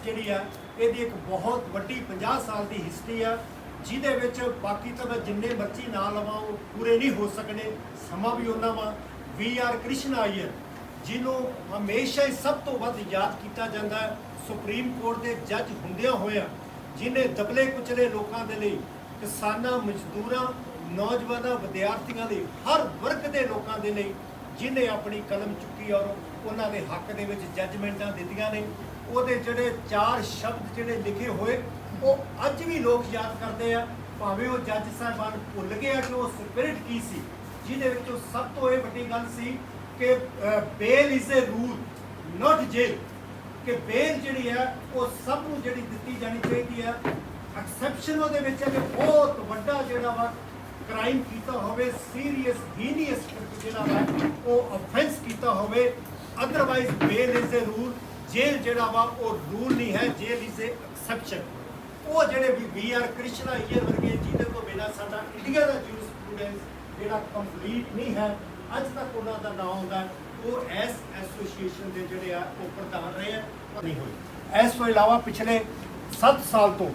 ਜਿਹੜੀ ਆ ਇਹਦੀ ਇੱਕ ਬਹੁਤ ਵੱਡੀ 50 ਸਾਲ ਦੀ ਹਿਸਟਰੀ ਆ, ਜਿਹਦੇ ਵਿੱਚ ਬਾਕੀ ਤਾਂ ਮੈਂ ਜਿੰਨੇ ਮਰਜ਼ੀ ਨਾਂ ਲਵਾਂ ਉਹ ਪੂਰੇ ਨਹੀਂ ਹੋ ਸਕਣੇ, ਸਮਾਂ ਵੀ ਉਹਨਾਂ ਵਾ। VR ਕ੍ਰਿਸ਼ਨ ਆਈਅਰ, ਜਿਹਨੂੰ ਹਮੇਸ਼ਾ ਹੀ ਸਭ ਤੋਂ ਵੱਧ ਯਾਦ ਕੀਤਾ ਜਾਂਦਾ ਹੈ, ਸੁਪਰੀਮ ਕੋਰਟ ਦੇ ਜੱਜ ਹੁੰਦਿਆਂ ਹੋਇਆਂ ਜਿਹਨੇ ਦਬਲੇ ਕੁਚਲੇ ਲੋਕਾਂ ਦੇ ਲਈ, ਕਿਸਾਨਾਂ, ਮਜ਼ਦੂਰਾਂ, ਨੌਜਵਾਨਾਂ, ਵਿਦਿਆਰਥੀਆਂ ਲਈ, ਹਰ ਵਰਗ ਦੇ ਲੋਕਾਂ ਦੇ ਲਈ ਜਿਹਨੇ ਆਪਣੀ ਕਲਮ ਚੁੱਕੀ ਔਰ ਉਹਨਾਂ ਦੇ ਹੱਕ ਦੇ ਵਿੱਚ ਜੱਜਮੈਂਟਾਂ ਦਿੱਤੀਆਂ ਨੇ। ਉਹਦੇ ਜਿਹੜੇ 4 ਸ਼ਬਦ ਜਿਹੜੇ ਲਿਖੇ ਹੋਏ ਉਹ ਅੱਜ ਵੀ ਲੋਕ ਯਾਦ ਕਰਦੇ ਆ, ਭਾਵੇਂ ਉਹ ਜੱਜ ਸਾਹਿਬਾਨ ਭੁੱਲ ਗਏ ਆ ਕਿ ਉਹ ਸਪਿਰਿਟ ਕੀ ਸੀ, ਜਿਹਦੇ ਵਿੱਚੋਂ ਸਭ ਤੋਂ ਇਹ ਵੱਡੀ ਗੱਲ ਸੀ ਕਿ bail is a rule not jail, ਕਿ ਬੇਲ ਜਿਹੜੀ ਹੈ ਉਹ ਸਭ ਨੂੰ ਜਿਹੜੀ ਦਿੱਤੀ ਜਾਣੀ ਚਾਹੀਦੀ ਹੈ। ਐਕਸੈਪਸ਼ਨ ਉਹਦੇ ਵਿੱਚ ਹੈ ਕਿ ਬਹੁਤ ਵੱਡਾ ਜਿਹੜਾ ਵਾ ਕ੍ਰਾਈਮ ਕੀਤਾ ਹੋਵੇ, ਸੀਰੀਅਸ ਹੀਨੀਅਸ ਜਿਹੜਾ ਵਾ ਉਹ ਅਫੈਂਸ ਕੀਤਾ ਹੋਵੇ, otherwise bail is a rule, jail ਜਿਹੜਾ ਵਾ ਉਹ ਰੂਲ ਨਹੀਂ ਹੈ, ਜੇਲ ਇਜ਼ ਏ ਐਕਸੈਪਸ਼ਨ। ਉਹ ਜਿਹੜੇ VR ਕ੍ਰਿਸ਼ਨ ਆਈਅਰ ਵਰਗੇ ਜਿਹਦੇ ਤੋਂ ਬਿਨਾਂ ਸਾਡਾ ਇੰਡੀਆ ਦਾ ਜੂਰਿਸਪ੍ਰੂਡੈਂਸ ਜਿਹੜਾ ਕੰਪਲੀਟ ਨਹੀਂ ਹੈ, ਅੱਜ ਤੱਕ ਉਹਨਾਂ ਦਾ ਨਾਮ ਆਉਂਦਾ, ਉਹ ਐਸ ਐਸੋਸੀਏਸ਼ਨ ਦੇ ਜਿਹੜੇ ਆ ਉਹ ਪ੍ਰਧਾਨ ਰਹੇ ਆ, ਨਹੀਂ ਹੋਏ। ਇਸ ਤੋਂ ਇਲਾਵਾ ਪਿਛਲੇ 7 ਸਾਲ ਤੋਂ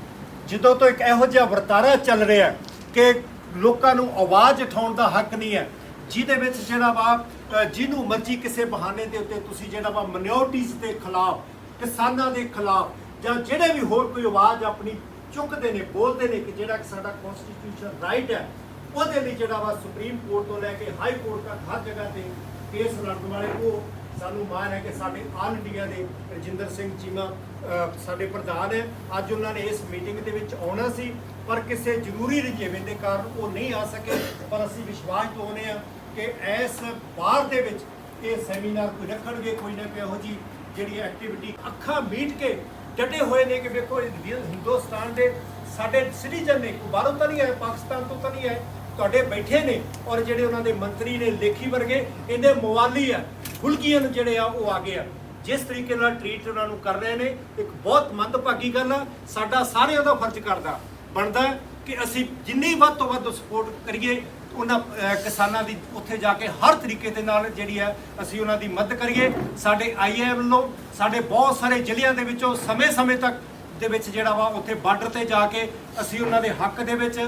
ਜਦੋਂ ਤੋਂ ਇੱਕ ਇਹੋ ਜਿਹਾ ਵਰਤਾਰਾ ਚੱਲ ਰਿਹਾ ਕਿ ਲੋਕਾਂ ਨੂੰ ਆਵਾਜ਼ ਉਠਾਉਣ ਦਾ ਹੱਕ ਨਹੀਂ ਹੈ, ਜਿਹਦੇ ਵਿੱਚ ਜਿਹੜਾ ਵਾ ਜਿਹਨੂੰ ਮਰਜ਼ੀ ਕਿਸੇ ਬਹਾਨੇ ਦੇ ਉੱਤੇ ਤੁਸੀਂ ਜਿਹੜਾ ਵਾ ਮਿਨੋਰਟੀਜ਼ ਦੇ ਖਿਲਾਫ, ਕਿਸਾਨਾਂ ਦੇ ਖਿਲਾਫ ਜਾਂ ਜਿਹੜੇ ਵੀ ਹੋਰ ਕੋਈ ਆਵਾਜ਼ ਆਪਣੀ ਚੁੱਕਦੇ ਨੇ, ਬੋਲਦੇ ਨੇ ਕਿ ਜਿਹੜਾ ਕਿ ਸਾਡਾ ਕਨਸਟੀਟਿਊਸ਼ਨ ਰਾਈਟ ਹੈ, ਉਹਦੇ ਲਈ ਜਿਹੜਾ ਵਾ ਸੁਪਰੀਮ ਕੋਰਟ ਤੋਂ ਲੈ ਕੇ ਹਾਈ ਕੋਰਟ ਤੱਕ ਹਰ ਜਗ੍ਹਾ ਤੇ ਕੇਸ ਲੜਨ ਵਾਲੇ ਉਹ ਸਾਨੂੰ ਮਾਣ ਹੈ ਕਿ ਸਾਡੇ ਆਲ ਇੰਡੀਆ ਦੇ ਰਜਿੰਦਰ ਸਿੰਘ ਚੀਮਾ ਸਾਡੇ ਪ੍ਰਧਾਨ ਹੈ। ਅੱਜ ਉਹਨਾਂ ਨੇ ਇਸ ਮੀਟਿੰਗ ਦੇ ਵਿੱਚ ਆਉਣਾ ਸੀ ਪਰ ਕਿਸੇ ਜ਼ਰੂਰੀ ਰੁਝੇਵੇਂ ਦੇ ਕਾਰਨ ਉਹ ਨਹੀਂ ਆ ਸਕੇ, ਪਰ ਅਸੀਂ ਵਿਸ਼ਵਾਸ ਦਿਵਾਉਂਦੇ ਹਾਂ ਕਿ ਇਸ ਬਾਰ ਦੇ ਵਿੱਚ ਇਹ ਸੈਮੀਨਾਰ ਕੋਈ ਰੱਖਣਗੇ, ਕੋਈ ਨਾ ਕੋਈ ਇਹੋ ਜਿਹੀ ਜਿਹੜੀ ਐਕਟੀਵਿਟੀ। ਅੱਖਾਂ ਮੀਟ ਕੇ ਡਟੇ ਹੋਏ ਨੇ ਕਿ ਵੇਖੋ ਹਿੰਦੁਸਤਾਨ ਦੇ ਸਾਡੇ ਸਿਟੀਜ਼ਨ ਨੇ, ਕੋਈ ਬਾਹਰੋਂ ਤਾਂ ਨਹੀਂ ਆਏ, ਪਾਕਿਸਤਾਨ ਤੋਂ ਤਾਂ ਨਹੀਂ ਆਏ, ਤੁਹਾਡੇ ਬੈਠੇ ਨੇ ਔਰ ਜਿਹੜੇ ਉਹਨਾਂ ਦੇ ਮੰਤਰੀ ਨੇ, ਲੇਖੀ ਵਰਗੇ ਇਹਦੇ ਮਵਾਲੀ ਆ, ਹੁਲਕੀਅਨ ਜਿਹੜੇ ਆ ਉਹ ਆ ਗਏ ਆ। ਜਿਸ ਤਰੀਕੇ ਨਾਲ ਟ੍ਰੀਟ ਉਹਨਾਂ ਨੂੰ ਕਰ ਰਹੇ ਨੇ, ਇੱਕ ਬਹੁਤ ਮੰਦਭਾਗੀ ਗੱਲ ਆ। ਸਾਡਾ ਸਾਰਿਆਂ ਦਾ ਫਰਜ਼ ਬਣਦਾ ਕਿ ਅਸੀਂ ਜਿੰਨੀ ਵੱਧ ਤੋਂ ਵੱਧ ਸਪੋਰਟ ਕਰੀਏ ਉਹਨਾਂ ਕਿਸਾਨਾਂ ਦੀ, ਉੱਥੇ ਜਾ ਕੇ ਹਰ ਤਰੀਕੇ ਦੇ ਨਾਲ ਜਿਹੜੀ ਹੈ ਅਸੀਂ ਉਹਨਾਂ ਦੀ ਮਦਦ ਕਰੀਏ। ਸਾਡੇ IAM ਵੱਲੋਂ ਸਾਡੇ ਬਹੁਤ ਸਾਰੇ ਜ਼ਿਲ੍ਹਿਆਂ ਦੇ ਵਿੱਚੋਂ ਸਮੇਂ ਤੱਕ ਦੇ ਵਿੱਚ ਜਿਹੜਾ ਵਾ ਉੱਥੇ ਬਾਰਡਰ ਤੇ ਜਾ ਕੇ ਅਸੀਂ ਉਹਨਾਂ ਦੇ ਹੱਕ ਦੇ ਵਿੱਚ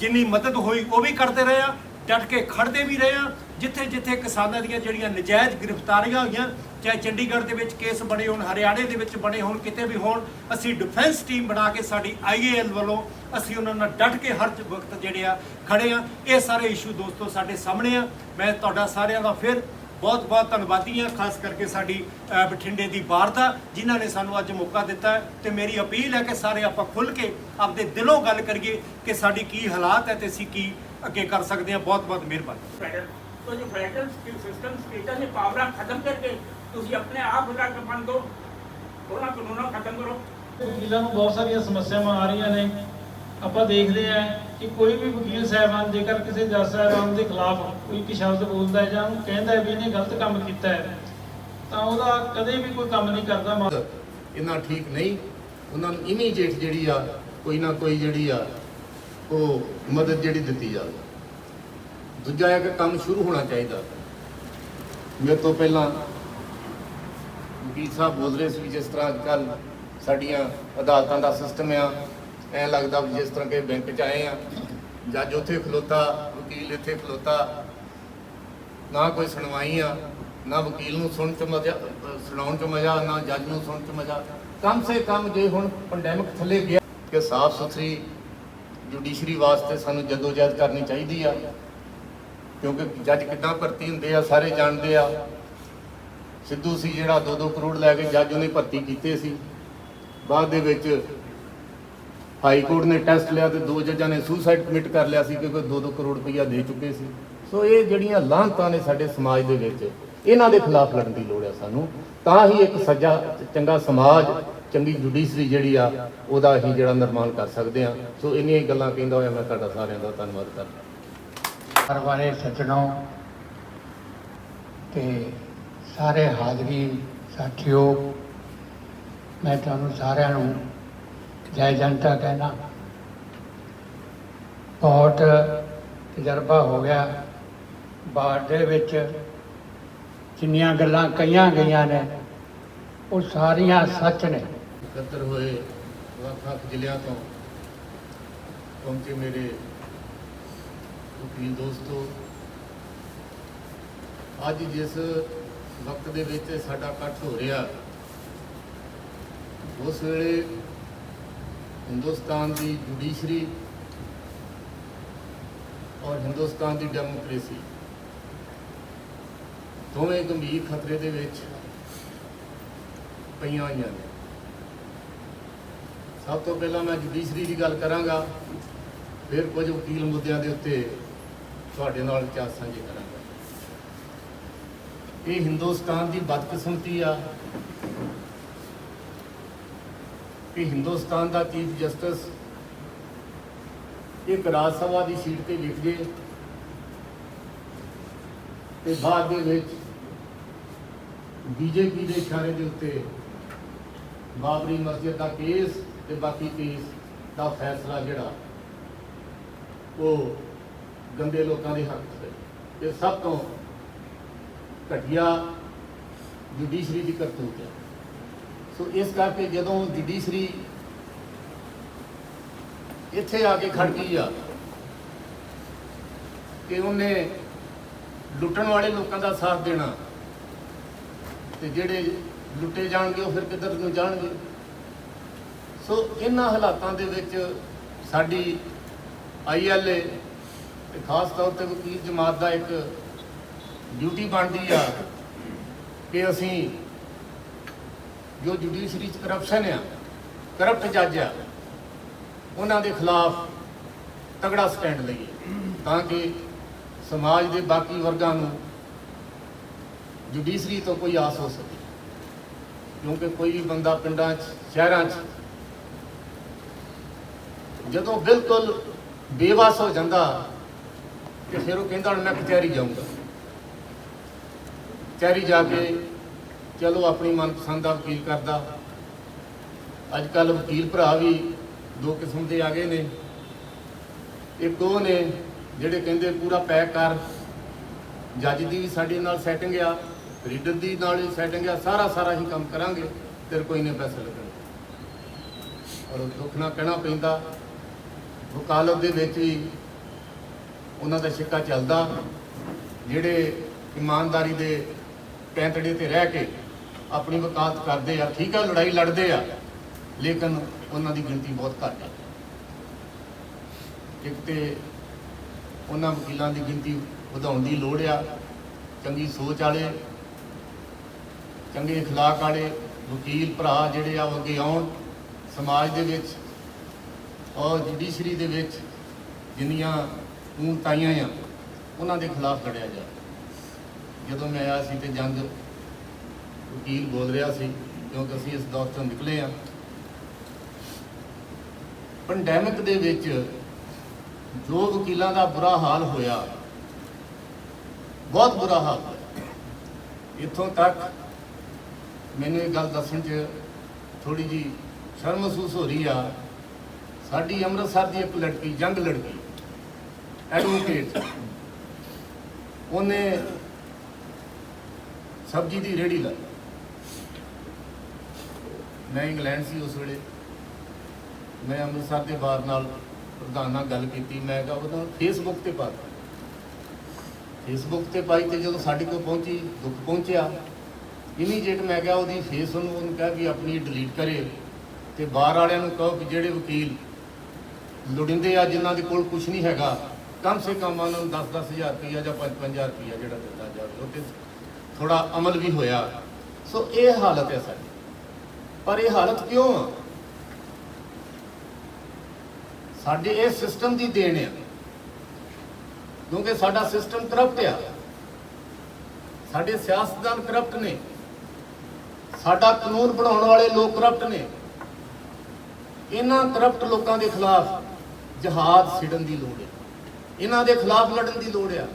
ਜਿੰਨੀ ਮਦਦ ਹੋਈ ਉਹ ਵੀ ਕਰਦੇ ਰਹੇ ਆ, ਡਟ ਕੇ ਖੜਦੇ ਵੀ ਰਹੇ ਆ। ਜਿੱਥੇ ਕਿਸਾਨਾਂ ਦੀਆਂ ਜਿਹੜੀਆਂ ਨਜਾਇਜ਼ ਗ੍ਰਿਫਤਾਰੀਆਂ ਹੋਈਆਂ, ਚਾਹੇ ਚੰਡੀਗੜ੍ਹ ਦੇ ਵਿੱਚ ਕੇਸ ਬਣੇ ਹੋਣ, ਹਰਿਆਣੇ ਦੇ ਵਿੱਚ ਬਣੇ ਹੋਣ, ਕਿਤੇ ਵੀ ਹੋਣ, ਅਸੀਂ ਡਿਫੈਂਸ ਟੀਮ ਬਣਾ ਕੇ ਸਾਡੀ IAL ਵੱਲੋਂ ਅਸੀਂ ਉਹਨਾਂ ਨਾਲ ਡਟ ਕੇ ਹਰ ਵਕਤ ਜਿਹੜੇ ਆ ਖੜੇ ਆ। ਇਹ ਸਾਰੇ ਇਸ਼ੂ ਦੋਸਤੋ ਸਾਡੇ ਸਾਹਮਣੇ ਆ। ਮੈਂ ਤੁਹਾਡਾ ਸਾਰਿਆਂ ਦਾ ਫਿਰ ਬਹੁਤ ਧੰਨਵਾਦੀ ਹਾਂ, ਖਾਸ ਕਰਕੇ ਸਾਡੀ ਬਠਿੰਡੇ ਦੀ ਬਾਰ ਦਾ, ਜਿਨ੍ਹਾਂ ਨੇ ਸਾਨੂੰ ਅੱਜ ਮੌਕਾ ਦਿੱਤਾ ਹੈ। ਤੇ ਮੇਰੀ ਅਪੀਲ ਹੈ ਕਿ ਸਾਰੇ ਆਪਾਂ ਖੁੱਲ੍ਹ ਕੇ ਆਪਦੇ ਦਿਲੋਂ ਗੱਲ ਕਰੀਏ ਕਿ ਸਾਡੀ ਕੀ ਹਾਲਾਤ ਹੈ ਤੇ ਅਸੀਂ ਕੀ ਅੱਗੇ ਕਰ ਸਕਦੇ ਹਾਂ। ਬਹੁਤ ਮਿਹਰਬਾਨੀ। तो जो फेडरल सिस्टम स्टेटस ने पावर खत्म करके ਤੁਸੀਂ ਆਪਣੇ ਆਪ ਹਟਾ ਕੇ ਬਣ ਦੋ, ਉਹਨਾਂ ਕਾਨੂੰਨਾਂ ਖਤਮ ਕਰੋ। ਵਕੀਲਾਂ ਨੂੰ ਬਹੁਤ ਸਾਰੀਆਂ ਸਮੱਸਿਆਵਾਂ ਆ ਰਹੀਆਂ ਨੇ। ਆਪਾਂ ਦੇਖਦੇ ਆ ਕਿ ਕੋਈ ਵੀ ਵਕੀਲ ਸਾਹਿਬਾਨ ਜੇਕਰ ਕਿਸੇ ਜੱਜ ਸਾਹਿਬਾਨ ਦੇ ਖਿਲਾਫ ਕੋਈ ਇੱਕ ਸ਼ਬਦ ਬੋਲਦਾ ਹੈ ਜਾਂ ਉਹਨੂੰ ਕਹਿੰਦਾ ਹੈ ਵੀ ਇਹਨੇ ਗਲਤ ਕੰਮ ਕੀਤਾ ਹੈ, ਤਾਂ ਉਹਦਾ ਕਦੇ ਵੀ ਕੋਈ ਕੰਮ ਨਹੀਂ ਕਰਦਾ। ਇੰਨਾ ਠੀਕ ਨਹੀਂ, ਉਹਨਾਂ ਨੂੰ ਇਮੀਡੀਏਟ ਜਿਹੜੀ ਆ ਕੋਈ ਨਾ ਕੋਈ ਜਿਹੜੀ ਆ ਉਹ ਮਦਦ ਜਿਹੜੀ ਦਿੱਤੀ ਜਾਵੇ। ਦੂਜਾ ਹੈ ਕਿ ਕੰਮ ਸ਼ੁਰੂ ਹੋਣਾ ਚਾਹੀਦਾ। ਮੇਰੇ ਤੋਂ ਪਹਿਲਾਂ ਵਕੀਲ ਸਾਹਿਬ ਬੋਲ ਰਹੇ ਸੀ ਜਿਸ ਤਰ੍ਹਾਂ ਅੱਜ ਕੱਲ੍ਹ ਸਾਡੀਆਂ ਅਦਾਲਤਾਂ ਦਾ ਸਿਸਟਮ ਆ, ਐਂ ਲੱਗਦਾ ਜਿਸ ਤਰ੍ਹਾਂ ਕਿ ਬੈਂਕ 'ਚ ਆਏ ਆ, ਜੱਜ ਉੱਥੇ ਖਲੋਤਾ, ਵਕੀਲ ਇੱਥੇ ਖਲੋਤਾ, ਨਾ ਕੋਈ ਸੁਣਵਾਈ ਆ, ਨਾ ਵਕੀਲ ਨੂੰ ਸੁਣਨ 'ਚ ਮਜ਼ਾ, ਸੁਣਾਉਣ 'ਚ ਮਜ਼ਾ, ਨਾ ਜੱਜ ਨੂੰ ਸੁਣਨ 'ਚ ਮਜ਼ਾ। ਕਮ ਸੇ ਕਮ ਜੇ ਹੁਣ ਪੈਂਡੈਮਿਕ ਥੱਲੇ ਗਿਆ ਕਿ ਸਾਫ਼ ਸੁਥਰੀ ਜੁਡੀਸ਼ਰੀ ਵਾਸਤੇ ਸਾਨੂੰ ਜਦੋਜਹਿਦ ਕਰਨੀ ਚਾਹੀਦੀ ਆ, ਕਿਉਂਕਿ ਜੱਜ ਕਿੱਦਾਂ ਭਰਤੀ ਹੁੰਦੇ ਆ ਸਾਰੇ ਜਾਣਦੇ ਆ। ਸਿੱਧੂ ਸੀ ਜਿਹੜਾ 2-2 ਕਰੋੜ ਲੈ ਕੇ ਜੱਜ ਉਹਨੇ ਭਰਤੀ ਕੀਤੇ ਸੀ, ਬਾਅਦ ਦੇ ਵਿੱਚ ਹਾਈ ਕੋਰਟ ਨੇ ਟੈਸਟ ਲਿਆ ਤੇ 2 ਜੱਜਾਂ ਨੇ ਸੁਸਾਈਡ ਕਮਿਟ ਕਰ ਲਿਆ ਸੀ ਕਿਉਂਕਿ 2-2 ਕਰੋੜ ਰੁਪਈਆ ਦੇ ਚੁੱਕੇ ਸੀ। ਸੋ ਇਹ ਜਿਹੜੀਆਂ ਲਾਹਨਤਾਂ ਨੇ ਸਾਡੇ ਸਮਾਜ ਦੇ ਵਿੱਚ, ਇਹਨਾਂ ਦੇ ਖਿਲਾਫ ਲੜਨ ਦੀ ਲੋੜ ਆ ਸਾਨੂੰ, ਤਾਂ ਹੀ ਇੱਕ ਸੱਜਾ ਚੰਗਾ ਸਮਾਜ, ਚੰਗੀ ਜੁਡੀਸ਼ਰੀ ਜਿਹੜੀ ਆ ਉਹਦਾ ਅਸੀਂ ਜਿਹੜਾ ਨਿਰਮਾਣ ਕਰ ਸਕਦੇ ਹਾਂ। ਸੋ ਇੰਨੀਆਂ ਹੀ ਗੱਲਾਂ ਕਹਿੰਦਾ ਹੋਇਆ ਮੈਂ ਤੁਹਾਡਾ ਸਾਰਿਆਂ ਦਾ ਧੰਨਵਾਦ ਕਰਦਾ। हर वाले सज्जनों ते सारे हाजरी साथियों, मैं तुहानू सारिਆਂ ਨੂੰ जय जनता कहना। बहुत तजर्बा हो गया बाहर दे विच, जिन्नियां गल्लां कहीਆਂ ਗਈਆਂ ਨੇ ਉਹ ਸਾਰੀਆਂ सच ने। ਇਕੱਤਰ ਹੋਏ ਵੱਖ-ਵੱਖ ਜ਼ਿਲ੍ਹਿਆਂ ਤੋਂ ਪਹੁੰਚੇ ਮੇਰੇ ਵਕੀਲ ਦੋਸਤੋ, ਅੱਜ ਜਿਸ ਵਕਤ ਦੇ ਵਿੱਚ ਸਾਡਾ ਇਕੱਠ ਹੋ ਰਿਹਾ, ਉਸ ਵੇਲੇ ਹਿੰਦੁਸਤਾਨ ਦੀ ਜੁਡੀਸ਼ਰੀ ਔਰ ਹਿੰਦੁਸਤਾਨ ਦੀ ਡੈਮੋਕ੍ਰੇਸੀ ਦੋਵੇਂ ਗੰਭੀਰ ਖਤਰੇ ਦੇ ਵਿੱਚ ਪਈਆਂ ਹੋਈਆਂ ਨੇ। ਸਭ ਤੋਂ ਪਹਿਲਾਂ ਮੈਂ ਜੁਡੀਸ਼ਰੀ ਦੀ ਗੱਲ ਕਰਾਂਗਾ, ਫਿਰ ਕੁਝ ਵਕੀਲ ਮੁੱਦਿਆਂ ਦੇ ਉੱਤੇ ਤੁਹਾਡੇ ਨਾਲ ਵਿਚਾਰ ਸਾਂਝੇ ਕਰਾਂਗਾ। ਇਹ ਹਿੰਦੁਸਤਾਨ ਦੀ ਬਦਕਿਸਮਤੀ ਆ ਕਿ ਹਿੰਦੁਸਤਾਨ ਦਾ ਚੀਫ ਜਸਟਿਸ ਇੱਕ ਰਾਜ ਸਭਾ ਦੀ ਸੀਟ ਤੇ ਲਿਖ ਜੇ ਤੇ ਬਾਅਦ ਦੇ ਵਿੱਚ ਬੀਜੇਪੀ ਦੇ ਇਸ਼ਾਰੇ ਦੇ ਉੱਤੇ ਬਾਬਰੀ ਮਸਜਿਦ ਦਾ ਕੇਸ ਤੇ ਬਾਕੀ ਕੇਸ ਦਾ ਫੈਸਲਾ ਜਿਹੜਾ ਉਹ ਗੰਦੇ ਲੋਕਾਂ ਦੇ ਹੱਕ 'ਚ ਇਹ ਸਭ ਤੋਂ ਘਟੀਆ ਜੁਡੀਸ਼ਰੀ ਦੀ ਕਰਤੂਤ ਹੈ। ਸੋ ਇਸ ਕਰਕੇ ਜਦੋਂ ਜੁਡੀਸ਼ਰੀ ਇੱਥੇ ਆ ਕੇ ਖੜ ਗਈ ਆ ਕਿ ਉਹਨੇ ਲੁੱਟਣ ਵਾਲੇ ਲੋਕਾਂ ਦਾ ਸਾਥ ਦੇਣਾ ਤੇ ਜਿਹੜੇ ਲੁੱਟੇ ਜਾਣਗੇ ਉਹ ਫਿਰ ਕਿੱਧਰ ਨੂੰ ਜਾਣਗੇ। ਸੋ ਇਹਨਾਂ ਹਾਲਾਤਾਂ ਦੇ ਵਿੱਚ ਸਾਡੀ ILA ਤੇ ਖਾਸ ਤੌਰ ਤੇ ਵਕੀਲ ਜਮਾਤ ਦਾ ਇੱਕ ਡਿਊਟੀ ਬਣਦੀ ਆ ਕਿ ਅਸੀਂ ਜੋ ਜੁਡੀਸ਼ਰੀ 'ਚ ਕਰਪਸ਼ਨ ਆ, ਕਰਪਟ ਜੱਜ ਆ, ਉਹਨਾਂ ਦੇ ਖਿਲਾਫ ਤਗੜਾ ਸਟੈਂਡ ਲਈਏ ਤਾਂ ਕਿ ਸਮਾਜ ਦੇ ਬਾਕੀ ਵਰਗਾਂ ਨੂੰ ਜੁਡੀਸ਼ਰੀ ਤੋਂ ਕੋਈ ਆਸ ਹੋ ਸਕੇ। ਕਿਉਂਕਿ ਕੋਈ ਵੀ ਬੰਦਾ ਪਿੰਡਾਂ 'ਚ, ਸ਼ਹਿਰਾਂ 'ਚ ਜਦੋਂ ਬਿਲਕੁਲ ਬੇਵਸ ਹੋ ਜਾਂਦਾ ਤੇ ਫਿਰ ਉਹ ਕਹਿੰਦਾ ਹੁਣ ਮੈਂ ਕਚਹਿਰੀ ਜਾਊਂਗਾ। ਕਚਹਿਰੀ ਜਾ ਕੇ ਚਲੋ ਆਪਣੀ ਮਨਪਸੰਦ ਦਾ ਵਕੀਲ ਕਰਦਾ। ਅੱਜ ਕੱਲ੍ਹ ਵਕੀਲ ਭਰਾ ਵੀ ਦੋ ਕਿਸਮ ਦੇ ਆ ਗਏ ਨੇ। ਇੱਕ ਉਹ ਨੇ ਜਿਹੜੇ ਕਹਿੰਦੇ ਪੂਰਾ ਪੈਕ ਕਰ, ਜੱਜ ਦੀ ਵੀ ਸਾਡੇ ਨਾਲ ਸੈਟਿੰਗ ਆ, ਰੀਡਰ ਦੀ ਨਾਲ ਵੀ ਸੈਟਿੰਗ ਆ, ਸਾਰਾ ਹੀ ਕੰਮ ਕਰਾਂਗੇ, ਤੇਰੇ ਕੋਈ ਨਹੀਂ ਪੈਸੇ ਲੱਗਣਗੇ। ਔਰ ਦੁੱਖ ਨਾਲ ਕਹਿਣਾ ਪੈਂਦਾ ਵਕਾਲਤ ਦੇ ਵਿੱਚ ਵੀ ਉਹਨਾਂ ਦਾ ਸਿੱਕਾ ਚੱਲਦਾ। ਜਿਹੜੇ ਇਮਾਨਦਾਰੀ ਦੇ ਪੈਂਤੜੇ ਤੇ ਰਹਿ ਕੇ ਆਪਣੀ ਵਕਾਲਤ ਕਰਦੇ ਆ, ਠੀਕ ਆ, ਲੜਾਈ ਲੜਦੇ ਆ, ਲੇਕਿਨ ਉਹਨਾਂ ਦੀ ਗਿਣਤੀ ਬਹੁਤ ਘੱਟ ਹੈ। ਇੱਕ ਤੇ ਉਹਨਾਂ ਵਕੀਲਾਂ ਦੀ ਗਿਣਤੀ ਵਧਾਉਣ ਦੀ ਲੋੜ ਆ। ਚੰਗੀ ਸੋਚ ਵਾਲੇ, ਚੰਗੇ ਅਖਲਾਕ ਵਾਲੇ ਵਕੀਲ ਭਰਾ ਜਿਹੜੇ ਆ ਉਹ ਅੱਗੇ ਆਉਣ ਸਮਾਜ ਦੇ ਵਿੱਚ, ਔਰ ਜੁਡੀਸ਼ਰੀ ਦੇ ਵਿੱਚ ਜਿੰਨੀਆਂ ਊਣਤਾਈਆਂ ਆ ਉਹਨਾਂ ਦੇ ਖਿਲਾਫ ਲੜਿਆ ਜਾਏ। ਜਦੋਂ ਮੈਂ ਆਇਆ ਸੀ ਤੇ ਜੰਗ ਵਕੀਲ ਬੋਲ ਰਿਹਾ ਸੀ, ਕਿਉਂਕਿ ਅਸੀਂ ਇਸ ਦੌਰ ਤੋਂ ਨਿਕਲੇ ਹਾਂ। ਪੈਂਡੈਮਿਕ ਦੇ ਵਿੱਚ ਜੋ ਵਕੀਲਾਂ ਦਾ ਬੁਰਾ ਹਾਲ ਹੋਇਆ, ਬਹੁਤ ਬੁਰਾ ਹਾਲ ਹੋਇਆ। ਇੱਥੋਂ ਤੱਕ ਮੈਨੂੰ ਇਹ ਗੱਲ ਦੱਸਣ 'ਚ ਥੋੜ੍ਹੀ ਜਿਹੀ ਸ਼ਰਮ ਮਹਿਸੂਸ ਹੋ ਰਹੀ ਆ। ਸਾਡੀ ਅੰਮ੍ਰਿਤਸਰ ਦੀ ਇੱਕ ਲੜਕੀ, ਯੰਗ ਲੜਕੀ, ਐਡਵੋਕੇਟ, ਉਹਨੇ ਸਬਜ਼ੀ ਦੀ ਰੇਹੜੀ ਲਾਈ। ਮੈਂ ਇੰਗਲੈਂਡ ਸੀ ਉਸ ਵੇਲੇ। ਮੈਂ ਅੰਮ੍ਰਿਤਸਰ ਦੇ ਬਾਰ ਨਾਲ ਪ੍ਰਧਾਨ ਨਾਲ ਗੱਲ ਕੀਤੀ। ਮੈਂ ਕਿਹਾ ਉਹਦਾ ਫੇਸਬੁੱਕ ਤੇ ਪਾ ਦਿੱਤਾ। ਫੇਸਬੁੱਕ ਤੇ ਪਾਈ ਤੇ ਜਦੋਂ ਸਾਡੇ ਕੋਲ ਪਹੁੰਚੀ, ਦੁੱਖ ਪਹੁੰਚਿਆ। ਇਮੀਡੀਏਟ ਮੈਂ ਕਿਹਾ ਉਹਦੀ ਫੇਸ ਉਹਨੂੰ ਕਿਹਾ ਵੀ ਆਪਣੀ ਡਿਲੀਟ ਕਰੇ ਤੇ ਬਾਹਰ ਵਾਲਿਆਂ ਨੂੰ ਕਹੋ ਕਿ ਜਿਹੜੇ ਵਕੀਲ ਲੋੜੀਂਦੇ ਆ, ਜਿਨ੍ਹਾਂ ਦੇ ਕੋਲ ਕੁਝ ਨਹੀਂ ਹੈਗਾ, ਕਮ ਸੇ ਕਮ ਉਹਨਾਂ ਨੂੰ 10-10 ਹਜ਼ਾਰ ਰੁਪਈਆ ਜਾਂ 5-5 ਰੁਪਈਆ ਜਿਹੜਾ ਦਿੱਤਾ ਜਾਵੇ। ਉਹ 'ਤੇ ਥੋੜ੍ਹਾ ਅਮਲ ਵੀ ਹੋਇਆ। ਸੋ ਇਹ ਹਾਲਤ ਹੈ ਸਾਡੀ। ਪਰ ਇਹ ਹਾਲਤ ਕਿਉਂ ਆ? ਸਾਡੇ ਇਹ ਸਿਸਟਮ ਦੀ ਦੇਣ ਆ, ਕਿਉਂਕਿ ਸਾਡਾ ਸਿਸਟਮ ਕਰਪਟ ਆ। ਸਾਡੇ ਸਿਆਸਤਦਾਨ ਕਰਪਟ ਨੇ, ਸਾਡਾ ਕਾਨੂੰਨ ਬਣਾਉਣ ਵਾਲੇ ਲੋਕ ਕਰਪਟ ਨੇ। ਇਹਨਾਂ ਕਰਪਟ ਲੋਕਾਂ ਦੇ ਖਿਲਾਫ ਜਹਾਦ ਛਿੜਨ ਦੀ ਲੋੜ ਹੈ। ਇਹਨਾਂ ਦੇ ਖਿਲਾਫ ਲੜਨ ਦੀ ਲੋੜ ਆ।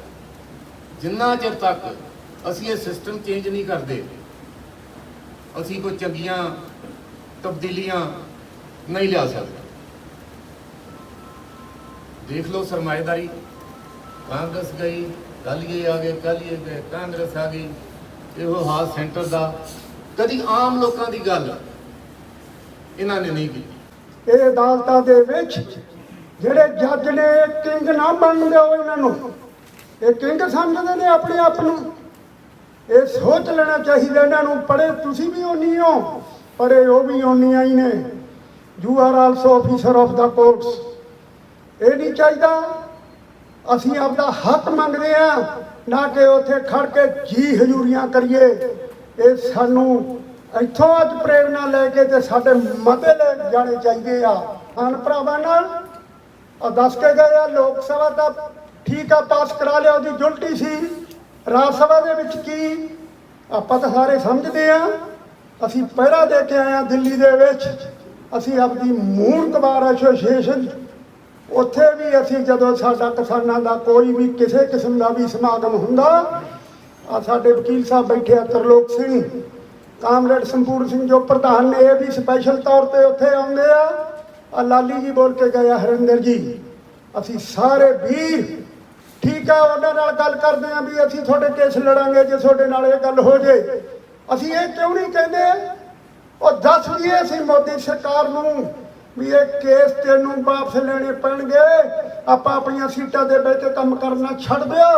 ਜਿੰਨਾ ਚਿਰ ਤੱਕ ਅਸੀਂ ਇਹ ਸਿਸਟਮ ਚੇਂਜ ਨਹੀਂ ਕਰਦੇ, ਅਸੀਂ ਕੋਈ ਚੰਗੀਆਂ ਤਬਦੀਲੀਆਂ ਨਹੀਂ ਲਿਆ ਸਕਦੇ। ਦੇਖ ਲਓ ਸਰਮਾਏਦਾਰੀ, ਕਾਂਗਰਸ ਗਈ, ਕੱਲ ਇਹ ਆ ਗਏ, ਕੱਲ ਇਹ ਗਏ, ਕਾਂਗਰਸ ਆ ਗਈ। ਇਹੋ ਹਾਲ ਸੈਂਟਰ ਦਾ। ਕਦੀ ਆਮ ਲੋਕਾਂ ਦੀ ਗੱਲ ਇਹਨਾਂ ਨੇ ਨਹੀਂ ਕੀਤੀ। ਇਹ ਅਦਾਲਤਾਂ ਦੇ ਵਿੱਚ ਜਿਹੜੇ ਜੱਜ ਨੇ ਕਿੰਗ ਨਾ ਬਣਨ ਦਿਓ ਇਹਨਾਂ ਨੂੰ। ਇਹ ਕਿੰਗ ਸਮਝਦੇ ਨੇ ਆਪਣੇ ਆਪ ਨੂੰ। ਇਹ ਸੋਚ ਲੈਣਾ ਚਾਹੀਦਾ ਇਹਨਾਂ ਨੂੰ। ਪੜ੍ਹੇ ਤੁਸੀਂ ਵੀ ਓਨੀ ਹੋ, ਪੜ੍ਹੇ ਉਹ ਵੀ ਓਨੀਆਂ ਹੀ ਨੇ। You are also officer of the courts. ਇਹ ਨਹੀਂ ਚਾਹੀਦਾ। ਅਸੀਂ ਆਪਦਾ ਹੱਕ ਮੰਗਦੇ ਆ, ਨਾ ਕਿ ਉੱਥੇ ਖੜ ਕੇ ਜੀ ਹਜ਼ੂਰੀਆਂ ਕਰੀਏ। ਇਹ ਸਾਨੂੰ ਇੱਥੋਂ ਅੱਜ ਪ੍ਰੇਰਨਾ ਲੈ ਕੇ ਤੇ ਸਾਡੇ ਮਤੇ ਲੈ ਜਾਣੇ ਚਾਹੀਦੇ ਆ। ਹਨ ਭਰਾਵਾਂ ਨਾਲ ਦੱਸ ਕੇ ਗਏ ਆ ਲੋਕ ਸਭਾ ਦਾ ਠੀਕ ਆ ਪਾਸ ਕਰਾ ਲਿਆ, ਉਹਦੀ ਜੁਲਟੀ ਸੀ। ਰਾਜ ਸਭਾ ਦੇ ਵਿੱਚ ਕੀ ਆਪਾਂ ਤਾਂ ਸਾਰੇ ਸਮਝਦੇ ਆ। ਅਸੀਂ ਪਹਿਰਾ ਦੇ ਕੇ ਆਏ ਆ ਦਿੱਲੀ ਦੇ ਵਿੱਚ। ਅਸੀਂ ਆਪਣੀ ਮੂਲ ਕਬਾਰ ਐਸੋਸੀਏਸ਼ਨ, ਉੱਥੇ ਵੀ ਅਸੀਂ ਜਦੋਂ ਸਾਡਾ ਕਿਸਾਨਾਂ ਦਾ ਕੋਈ ਵੀ ਕਿਸੇ ਕਿਸਮ ਦਾ ਵੀ ਸਮਾਗਮ ਹੁੰਦਾ, ਆ ਸਾਡੇ ਵਕੀਲ ਸਾਹਿਬ ਬੈਠੇ ਆ, ਤਰਲੋਕ ਸਿੰਘ, ਕਾਮਰੇਡ ਸੰਪੂਰਨ ਸਿੰਘ ਜੋ ਪ੍ਰਧਾਨ ਨੇ, ਇਹ ਵੀ ਸਪੈਸ਼ਲ ਤੌਰ ਤੇ ਉੱਥੇ ਆਉਂਦੇ ਆ। ਲਾਲੀ ਜੀ ਬੋਲ ਕੇ ਗਏ ਆ, ਹਰਿੰਦਰ ਜੀ। ਅਸੀਂ ਸਾਰੇ ਵੀਰ ਠੀਕ ਆ ਉਹਨਾਂ ਨਾਲ ਗੱਲ ਕਰਦੇ ਆ ਵੀ ਅਸੀਂ ਤੁਹਾਡੇ ਕੇਸ ਲੜਾਂਗੇ ਜੇ ਤੁਹਾਡੇ ਨਾਲ ਇਹ ਗੱਲ ਹੋ ਜੇ। ਅਸੀਂ ਇਹ ਕਿਉਂ ਨਹੀਂ ਕਹਿੰਦੇ? ਉਹ ਦੱਸ ਦਈਏ ਅਸੀਂ ਮੋਦੀ ਸਰਕਾਰ ਨੂੰ ਵੀ ਇਹ ਕੇਸ ਤੈਨੂੰ ਵਾਪਸ ਲੈਣੇ ਪੈਣਗੇ। ਆਪਾਂ ਆਪਣੀਆਂ ਸੀਟਾਂ ਦੇ ਬਹਿ ਕੇ ਕੰਮ ਕਰਨਾ ਛੱਡ ਦਿਓ।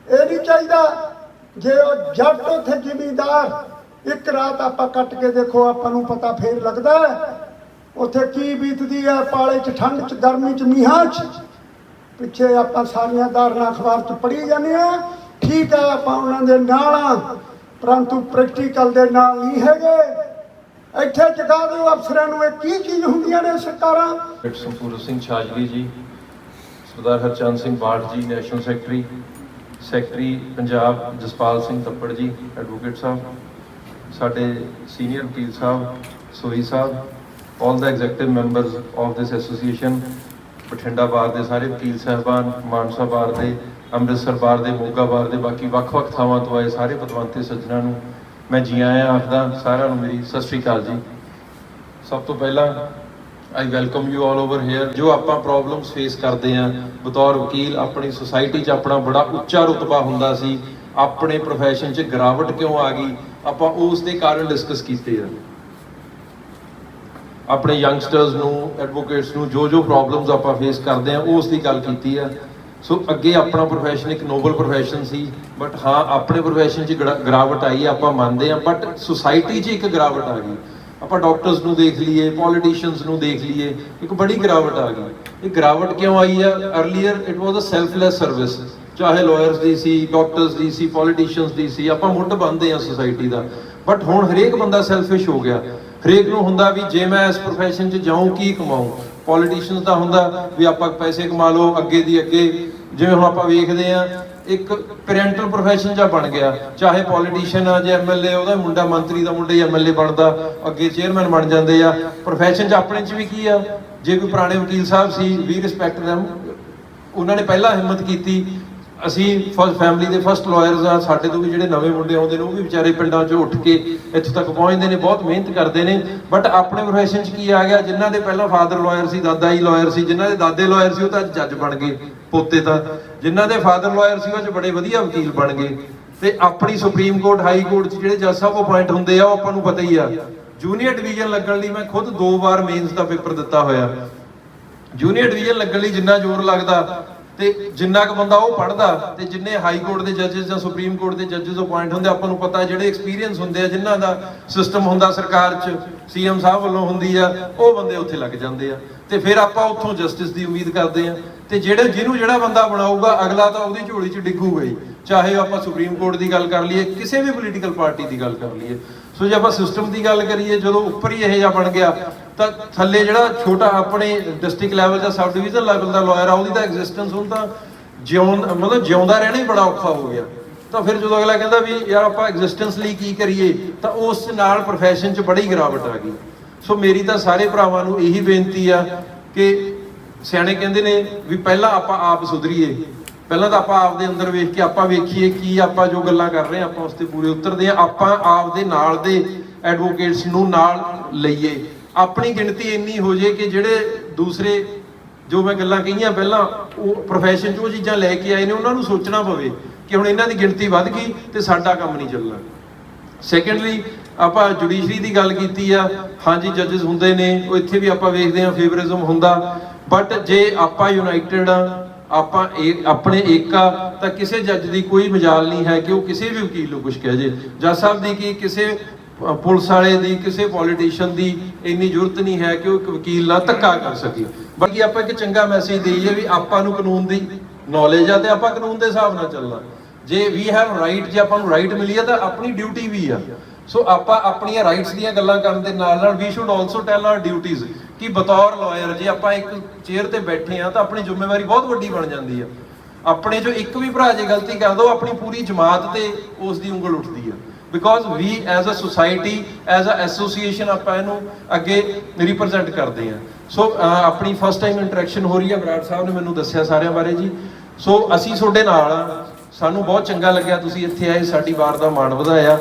ਇਹ ਨਹੀਂ ਚਾਹੀਦਾ। ਜੇ ਉਹ ਜੱਟ ਉੱਥੇ ਜ਼ਿਮੀਂਦਾਰ ਇੱਕ ਰਾਤ ਆਪਾਂ ਕੱਟ ਕੇ ਦੇਖੋ, ਆਪਾਂ ਨੂੰ ਪਤਾ ਫੇਰ ਲੱਗਦਾ ਉੱਥੇ ਕੀ ਬੀਤਦੀ ਹੈ। ਪਾਲੇ 'ਚ, ਠੰਡ 'ਚ, ਗਰਮੀ 'ਚ, ਮੀਂਹਾਂ 'ਚ। ਪਿੱਛੇ ਆਪਾਂ ਸਾਰੀਆਂ ਦਾਰਨਾ ਅਖਬਾਰ 'ਚ ਪੜ੍ਹੀ ਜਾਂਦੇ ਆ। ਠੀਕ ਆ ਆਪਾਂ ਉਹਨਾਂ ਦੇ ਨਾਲ ਆ, ਪਰੰਤੂ ਪ੍ਰੈਕਟੀਕਲ ਦੇ ਨਾਲ ਨਹੀਂ ਹੈਗੇ। ਇੱਥੇ ਜਗਾ ਦਿਓ ਅਫਸਰਾਂ ਨੂੰ। ਇਹ ਕੀ ਚੀਜ਼ ਹੁੰਦੀਆਂ ਨੇ ਸਰਕਾਰਾਂ। ਸੰਪੂਰਨ ਸਿੰਘ ਛਾਜਲੀ ਜੀ, ਸਰਦਾਰ ਹਰਚੰਦ ਸਿੰਘ ਬਾਠ ਜੀ ਨੈਸ਼ਨਲ ਸੈਕਟਰੀ ਪੰਜਾਬ ਜਸਪਾਲ ਸਿੰਘ ਤੱਪੜ ਜੀ ਐਡਵੋਕੇਟ ਸਾਹਿਬ, ਸਾਡੇ ਸੀਨੀਅਰ ਵਕੀਲ ਸਾਹਿਬ ਸੋਈ ਸਾਹਿਬ, all the executive members of this association, Bathinda ਬਾਰ ਦੇ ਸਾਰੇ ਵਕੀਲ ਸਾਹਿਬਾਨ, ਮਾਨਸਾ ਬਾਰ ਦੇ, ਅੰਮ੍ਰਿਤਸਰ ਬਾਰ ਦੇ, ਮੋਗਾ ਬਾਰ ਦੇ, ਬਾਕੀ ਵੱਖ-ਵੱਖ ਥਾਵਾਂ ਤੋਂ ਆਏ ਸਾਰੇ ਪਤਵੰਤੇ ਸੱਜਣਾਂ ਨੂੰ ਮੈਂ ਜੀ ਆਇਆਂ ਆਖਦਾ। ਸਾਰਿਆਂ ਨੂੰ ਮੇਰੀ ਸਤਿ ਸ਼੍ਰੀ ਅਕਾਲ ਜੀ। ਸਭ ਤੋਂ ਪਹਿਲਾਂ I welcome you all over here. ਜੋ ਆਪਾਂ ਪ੍ਰੋਬਲਮਸ ਫੇਸ ਕਰਦੇ ਆਂ ਬਤੌਰ ਵਕੀਲ, ਆਪਣੀ ਸੁਸਾਇਟੀ 'ਚ ਆਪਣਾ ਬੜਾ ਉੱਚਾ ਰੁਤਬਾ ਹੁੰਦਾ ਸੀ, ਆਪਣੇ ਪ੍ਰੋਫੈਸ਼ਨ 'ਚ ਗਿਰਾਵਟ ਕਿਉਂ ਆ ਗਈ, ਆਪਾਂ ਉਸ ਦੇ ਕਾਰਨ ਡਿਸਕਸ ਕੀਤੇ ਆ। ਆਪਣੇ ਯੰਗਸਟਰਸ ਨੂੰ, ਐਡਵੋਕੇਟਸ ਨੂੰ ਜੋ ਪ੍ਰੋਬਲਮਸ ਆਪਾਂ ਫੇਸ ਕਰਦੇ ਆ ਉਸ ਦੀ ਗੱਲ ਕੀਤੀ ਆ। ਸੋ ਅੱਗੇ ਆਪਣਾ ਪ੍ਰੋਫੈਸ਼ਨ ਇੱਕ ਨੋਬਲ ਪ੍ਰੋਫੈਸ਼ਨ ਸੀ, ਬਟ ਹਾਂ ਆਪਣੇ ਪ੍ਰੋਫੈਸ਼ਨ 'ਚ ਗਿਰਾਵਟ ਆਈ ਆਪਾਂ ਮੰਨਦੇ ਆ, ਬਟ ਸੁਸਾਇਟੀ 'ਚ ਇੱਕ ਗਿਰਾਵਟ ਆ ਗਈ। ਆਪਾਂ ਡਾਕਟਰਸ ਨੂੰ ਦੇਖ ਲਈਏ, ਪੋਲੀਟੀਸ਼ੀਅਨਸ ਨੂੰ ਦੇਖ ਲਈਏ, ਇੱਕ ਬੜੀ ਗਿਰਾਵਟ ਆ ਗਈ। ਇਹ ਗਿਰਾਵਟ ਕਿਉਂ ਆਈ ਆ? Earlier it was a selfless service, ਚਾਹੇ ਲਾਇਰਸ ਦੀ ਸੀ, ਡਾਕਟਰਸ ਦੀ ਸੀ, ਪੋਲੀਟੀਸ਼ੀਅਨਸ ਦੀ ਸੀ, ਆਪਾਂ ਮੁੱਢ ਬੰਨਦੇ ਆ ਸੁਸਾਇਟੀ ਦਾ। ਬਟ ਹੁਣ ਹਰੇਕ ਬੰਦਾ ਸੈਲਫਿਸ਼ ਹੋ ਗਿਆ। ਹਰੇਕ ਨੂੰ ਹੁੰਦਾ ਵੀ ਜੇ ਮੈਂ ਇਸ ਪ੍ਰੋਫੈਸ਼ਨ 'ਚ ਜਾਊਂ ਕੀ ਕਮਾਊਂ। ਪੋਲੀਟੀਸ਼ੀਅਨਸ ਦਾ ਹੁੰਦਾ ਵੀ ਆਪਾਂ ਪੈਸੇ ਕਮਾ ਲਓ ਅੱਗੇ ਦੀ ਅੱਗੇ। ਜਿਵੇਂ ਹੁਣ ਆਪਾਂ ਵੇਖਦੇ ਆ ਇੱਕ ਪੈਰੈਂਟਲ ਪ੍ਰੋਫੈਸ਼ਨ ਜਾਂ ਬਣ ਗਿਆ, ਚਾਹੇ ਪੋਲੀਟੀਸ਼ੀਅਨ ਆ ਜਾਂ ਐਮਐਲਏ, ਉਹਦਾ ਮੁੰਡਾ ਮੰਤਰੀ ਦਾ ਮੁੰਡਾ ਹੀ ਐਮਐਲਏ ਬਣਦਾ, ਅੱਗੇ ਚੇਅਰਮੈਨ ਬਣ ਜਾਂਦੇ ਆ। ਪ੍ਰੋਫੈਸ਼ਨ 'ਚ ਆਪਣੇ 'ਚ ਵੀ ਕੀ ਆ, ਜੇ ਕੋਈ ਪੁਰਾਣੇ ਵਕੀਲ ਸਾਹਿਬ ਸੀ, ਵੀ ਰਿਸਪੈਕਟ them, ਉਹਨਾਂ ਨੇ ਪਹਿਲਾਂ ਹਿੰਮਤ ਕੀਤੀ। ਅਸੀਂ ਫੈਮਿਲੀ ਦੇ ਫਸਟ ਲਾਇਰਸ ਆ। ਸਾਡੇ ਤੋਂ ਵੀ ਜਿਹੜੇ ਨਵੇਂ ਮੁੰਡੇ ਆਉਂਦੇ ਨੇ ਉਹ ਵੀ ਵਿਚਾਰੇ ਪਿੰਡਾਂ 'ਚੋਂ ਉੱਠ ਕੇ ਇੱਥੋਂ ਤੱਕ ਪਹੁੰਚਦੇ ਨੇ, ਬਹੁਤ ਮਿਹਨਤ ਕਰਦੇ ਨੇ। ਬਟ ਆਪਣੇ ਪ੍ਰੋਫੈਸ਼ਨ 'ਚ ਕੀ ਆ ਗਿਆ, ਜਿਨ੍ਹਾਂ ਦੇ ਪਹਿਲਾਂ ਫਾਦਰ ਲਾਇਰ ਸੀ, ਦਾਦਾ ਹੀ ਲਾਇਰ ਸੀ, ਜਿਨ੍ਹਾਂ ਦੇ ਦਾਦੇ ਲਾਇਰ ਸੀ ਉਹ ਤਾਂ ਅੱਜ ਜੱਜ ਬਣ ਗਏ, ਪੋਤੇ ਤਾਂ। ਜਿਨ੍ਹਾਂ ਦੇ ਫਾਦਰ ਲਾਇਰ ਸੀ ਉਹ ਅੱਜ ਬੜੇ ਵਧੀਆ ਵਕੀਲ ਬਣ ਗਏ। ਤੇ ਆਪਣੀ ਸੁਪਰੀਮ ਕੋਰਟ, ਹਾਈ ਕੋਰਟ 'ਚ ਜਿਹੜੇ ਜੱਜ ਸਾਹਿਬ ਅਪਾਇੰਟ ਹੁੰਦੇ ਆ ਉਹ ਆਪਾਂ ਨੂੰ ਪਤਾ ਹੀ ਆ। ਜੂਨੀਅਰ ਡਿਵੀਜ਼ਨ ਲੱਗਣ ਲਈ ਮੈਂ ਖੁਦ 2 ਵਾਰ ਮੇਨਸ ਦਾ ਪੇਪਰ ਦਿੱਤਾ ਹੋਇਆ। ਜੂਨੀਅਰ ਡਿਵੀਜ਼ਨ ਲੱਗਣ ਲਈ ਜਿੰਨਾ ਜ਼ੋਰ ਲੱਗਦਾ ਤੇ ਜਿੰਨਾ ਕੁ ਬੰਦਾ ਉਹ ਪੜ੍ਹਦਾ, ਤੇ ਜਿੰਨੇ ਹਾਈ ਕੋਰਟ ਦੇ ਜੱਜਸ ਜਾਂ ਸੁਪਰੀਮ ਕੋਰਟ ਦੇ ਜੱਜਸ ਅਪਾਇੰਟ ਹੁੰਦੇ, ਆਪਾਂ ਨੂੰ ਪਤਾ ਜਿਹੜੇ ਐਕਸਪੀਰੀਅੰਸ ਹੁੰਦੇ ਆ, ਜਿਨ੍ਹਾਂ ਦਾ ਸਿਸਟਮ ਹੁੰਦਾ ਸਰਕਾਰ 'ਚ, ਸੀਐਮ ਸਾਹਿਬ ਵੱਲੋਂ ਹੁੰਦੀ ਆ, ਉਹ ਬੰਦੇ ਉੱਥੇ ਲੱਗ ਜਾਂਦੇ ਆ। ਤੇ ਫਿਰ ਆਪਾਂ ਉੱਥੋਂ ਜਸਟਿਸ ਦੀ ਉਮੀਦ ਕਰਦੇ ਆ। ਤੇ ਜਿਹਨੂੰ ਜਿਹੜਾ ਬੰਦਾ ਬਣਾਊਗਾ ਅਗਲਾ ਤਾਂ ਉਹਦੀ ਝੋਲੀ 'ਚ ਡਿੱਗੂਗਾ ਹੀ, ਚਾਹੇ ਆਪਾਂ ਸੁਪਰੀਮ ਕੋਰਟ ਦੀ ਗੱਲ ਕਰ ਲਈਏ, ਕਿਸੇ ਵੀ ਪੋਲੀਟੀਕਲ ਪਾਰਟੀ ਦੀ ਗੱਲ ਕਰ ਲਈਏ। ਸੋ ਜੇ ਆਪਾਂ ਸਿਸਟਮ ਦੀ ਗੱਲ ਕਰੀਏ, ਜਦੋਂ ਉੱਪਰ ਹੀ ਇਹ ਜਿਹਾ ਬਣ ਗਿਆ ਤਾਂ ਥੱਲੇ ਜਿਹੜਾ ਛੋਟਾ ਆਪਣੇ ਡਿਸਟ੍ਰਿਕਟ ਲੈਵਲ ਜਾਂ ਸਬ ਡਿਵੀਜ਼ਨ ਲੈਵਲ ਦਾ ਲਾਇਰ ਆ, ਉਹਦੀ ਤਾਂ ਐਗਜ਼ਿਸਟੈਂਸ ਹੁਣ ਤਾਂ ਜਿਉਂਦਾ ਰਹਿਣਾ ਹੀ ਬੜਾ ਔਖਾ ਹੋ ਗਿਆ। ਤਾਂ ਫਿਰ ਜਦੋਂ ਅਗਲਾ ਕਹਿੰਦਾ ਵੀ ਯਾਰ ਆਪਾਂ ਐਗਜ਼ਿਸਟੈਂਸ ਲਈ ਕੀ ਕਰੀਏ, ਤਾਂ ਉਸ ਨਾਲ ਪ੍ਰੋਫੈਸ਼ਨ 'ਚ ਬੜੀ ਗਿਰਾਵਟ ਆ ਗਈ। ਸੋ ਮੇਰੀ ਤਾਂ ਸਾਰੇ ਭਰਾਵਾਂ ਨੂੰ ਇਹੀ ਬੇਨਤੀ ਆ ਕਿ ਸਿਆਣੇ ਕਹਿੰਦੇ ਨੇ ਵੀ ਪਹਿਲਾਂ ਆਪਾਂ ਆਪ ਸੁਧਰੀਏ। ਪਹਿਲਾਂ ਤਾਂ ਆਪਾਂ ਆਪਦੇ ਅੰਦਰ ਵੇਖ ਕੇ ਆਪਾਂ ਵੇਖੀਏ ਕੀ ਆਪਾਂ ਜੋ ਗੱਲਾਂ ਕਰ ਰਹੇ ਆ ਆਪਾਂ ਉਸ ਤੇ ਪੂਰੇ ਉਤਰਦੇ ਆ। ਆਪਾਂ ਆਪਦੇ ਨਾਲ ਦੇ ਐਡਵੋਕੇਟਸ ਨੂੰ ਨਾਲ ਲਈਏ, ਆਪਣੀ ਗਿਣਤੀ ਇੰਨੀ ਹੋ ਜੇ ਕਿ ਜਿਹੜੇ ਦੂਸਰੇ ਜੋ ਮੈਂ ਗੱਲਾਂ ਕਹੀਆਂ ਪਹਿਲਾਂ ਉਹ ਪ੍ਰੋਫੈਸ਼ਨ 'ਚ ਉਹ ਚੀਜ਼ਾਂ ਲੈ ਕੇ ਆਏ ਨੇ, ਉਹਨਾਂ ਨੂੰ ਸੋਚਣਾ ਪਵੇ ਕਿ ਹੁਣ ਇਹਨਾਂ ਦੀ ਗਿਣਤੀ ਵੱਧ ਗਈ ਤੇ ਸਾਡਾ ਕੰਮ ਨਹੀਂ ਚੱਲਣਾ। ਸੈਕੰਡਲੀ ਆਪਾਂ ਜੁਡੀਸ਼ਰੀ ਦੀ ਗੱਲ ਕੀਤੀ ਆ, ਹਾਂਜੀ ਜੱਜਸ ਹੁੰਦੇ ਨੇ, ਉਹ ਇੱਥੇ ਵੀ ਆਪਾਂ ਵੇਖਦੇ ਹਾਂ ਫੇਵਰਿਜ਼ਮ ਹੁੰਦਾ, ਬਟ ਜੇ ਆਪਾਂ ਯੂਨਾਈਟਿਡ ਆ, ਆਪਾਂ ਆਪਣੇ ਏਕਾ, ਤਾਂ ਕਿਸੇ ਜੱਜ ਦੀ ਕੋਈ ਮਜਾਲ ਨਹੀਂ ਹੈ ਕਿ ਉਹ ਕਿਸੇ ਵੀ ਵਕੀਲ ਨੂੰ ਕੁਝ ਕਹਿ ਜੇ। ਜੱਜ ਸਾਹਿਬ ਦੀ ਕੀ ਕਿਸੇ ਪੁਲਿਸ ਵਾਲੇ ਦੀ, ਕਿਸੇ ਪੋਲੀਟੀਸ਼ੀਅਨ ਦੀ ਇੰਨੀ ਜ਼ਰੂਰਤ ਨਹੀਂ ਹੈ ਕਿ ਉਹ ਇੱਕ ਵਕੀਲ ਨਾਲ ਧੱਕਾ ਕਰ ਸਕੇ। ਬਾਕੀ ਆਪਾਂ ਇੱਕ ਚੰਗਾ ਮੈਸੇਜ ਦੇਈਏ ਵੀ ਆਪਾਂ ਨੂੰ ਕਾਨੂੰਨ ਦੀ ਨੌਲੇਜ ਆ ਤੇ ਆਪਾਂ ਕਾਨੂੰਨ ਦੇ ਹਿਸਾਬ ਨਾਲ ਚੱਲਣਾ। ਜੇ ਵੀ ਹੈਵ ਰਾਈਟ, ਜੇ ਆਪਾਂ ਨੂੰ ਰਾਈਟ ਮਿਲੀ ਆ ਤਾਂ ਆਪਣੀ ਡਿਊਟੀ ਵੀ ਆ। ਸੋ ਆਪਾਂ ਆਪਣੀਆਂ ਰਾਈਟਸ ਦੀਆਂ ਗੱਲਾਂ ਕਰਨ ਦੇ ਨਾਲ ਨਾਲ we should also tell our duties, ਕਿ ਬਤੌਰ ਲਾਇਰ ਜੇ ਆਪਾਂ ਇੱਕ ਚੇਅਰ ਤੇ ਬੈਠੇ ਆ ਤਾਂ ਆਪਣੀ ਜ਼ਿੰਮੇਵਾਰੀ ਬਹੁਤ ਵੱਡੀ ਬਣ ਜਾਂਦੀ ਆ। ਆਪਣੇ ਚੋਂ ਇੱਕ ਵੀ ਭਰਾ ਜੇ ਗਲਤੀ ਕਰ ਦੋ, ਆਪਣੀ ਪੂਰੀ ਜਮਾਤ ਤੇ ਉਸ ਦੀ ਉਂਗਲ ਉੱਠਦੀ ਆ, because we as a society, as a association ਆਪਾਂ ਇਹਨੂੰ ਅੱਗੇ ਰਿਪਰੈਜ਼ੈਂਟ ਕਰਦੇ ਆ। ਸੋ ਆਪਣੀ ਫਸਟ ਟਾਈਮ ਇੰਟਰੈਕਸ਼ਨ ਹੋ ਰਹੀ ਹੈ, ਬਰਾੜ ਸਾਹਿਬ ਨੇ ਮੈਨੂੰ ਦੱਸਿਆ ਸਾਰਿਆਂ ਬਾਰੇ ਜੀ। ਸੋ ਅਸੀਂ ਤੁਹਾਡੇ ਨਾਲ ਆ, ਸਾਨੂੰ ਬਹੁਤ ਚੰਗਾ ਲੱਗਿਆ ਤੁਸੀਂ ਇੱਥੇ ਆਏ, ਸਾਡੀ ਵਾਰ ਦਾ ਮਾਣ ਵਧਾਇਆ।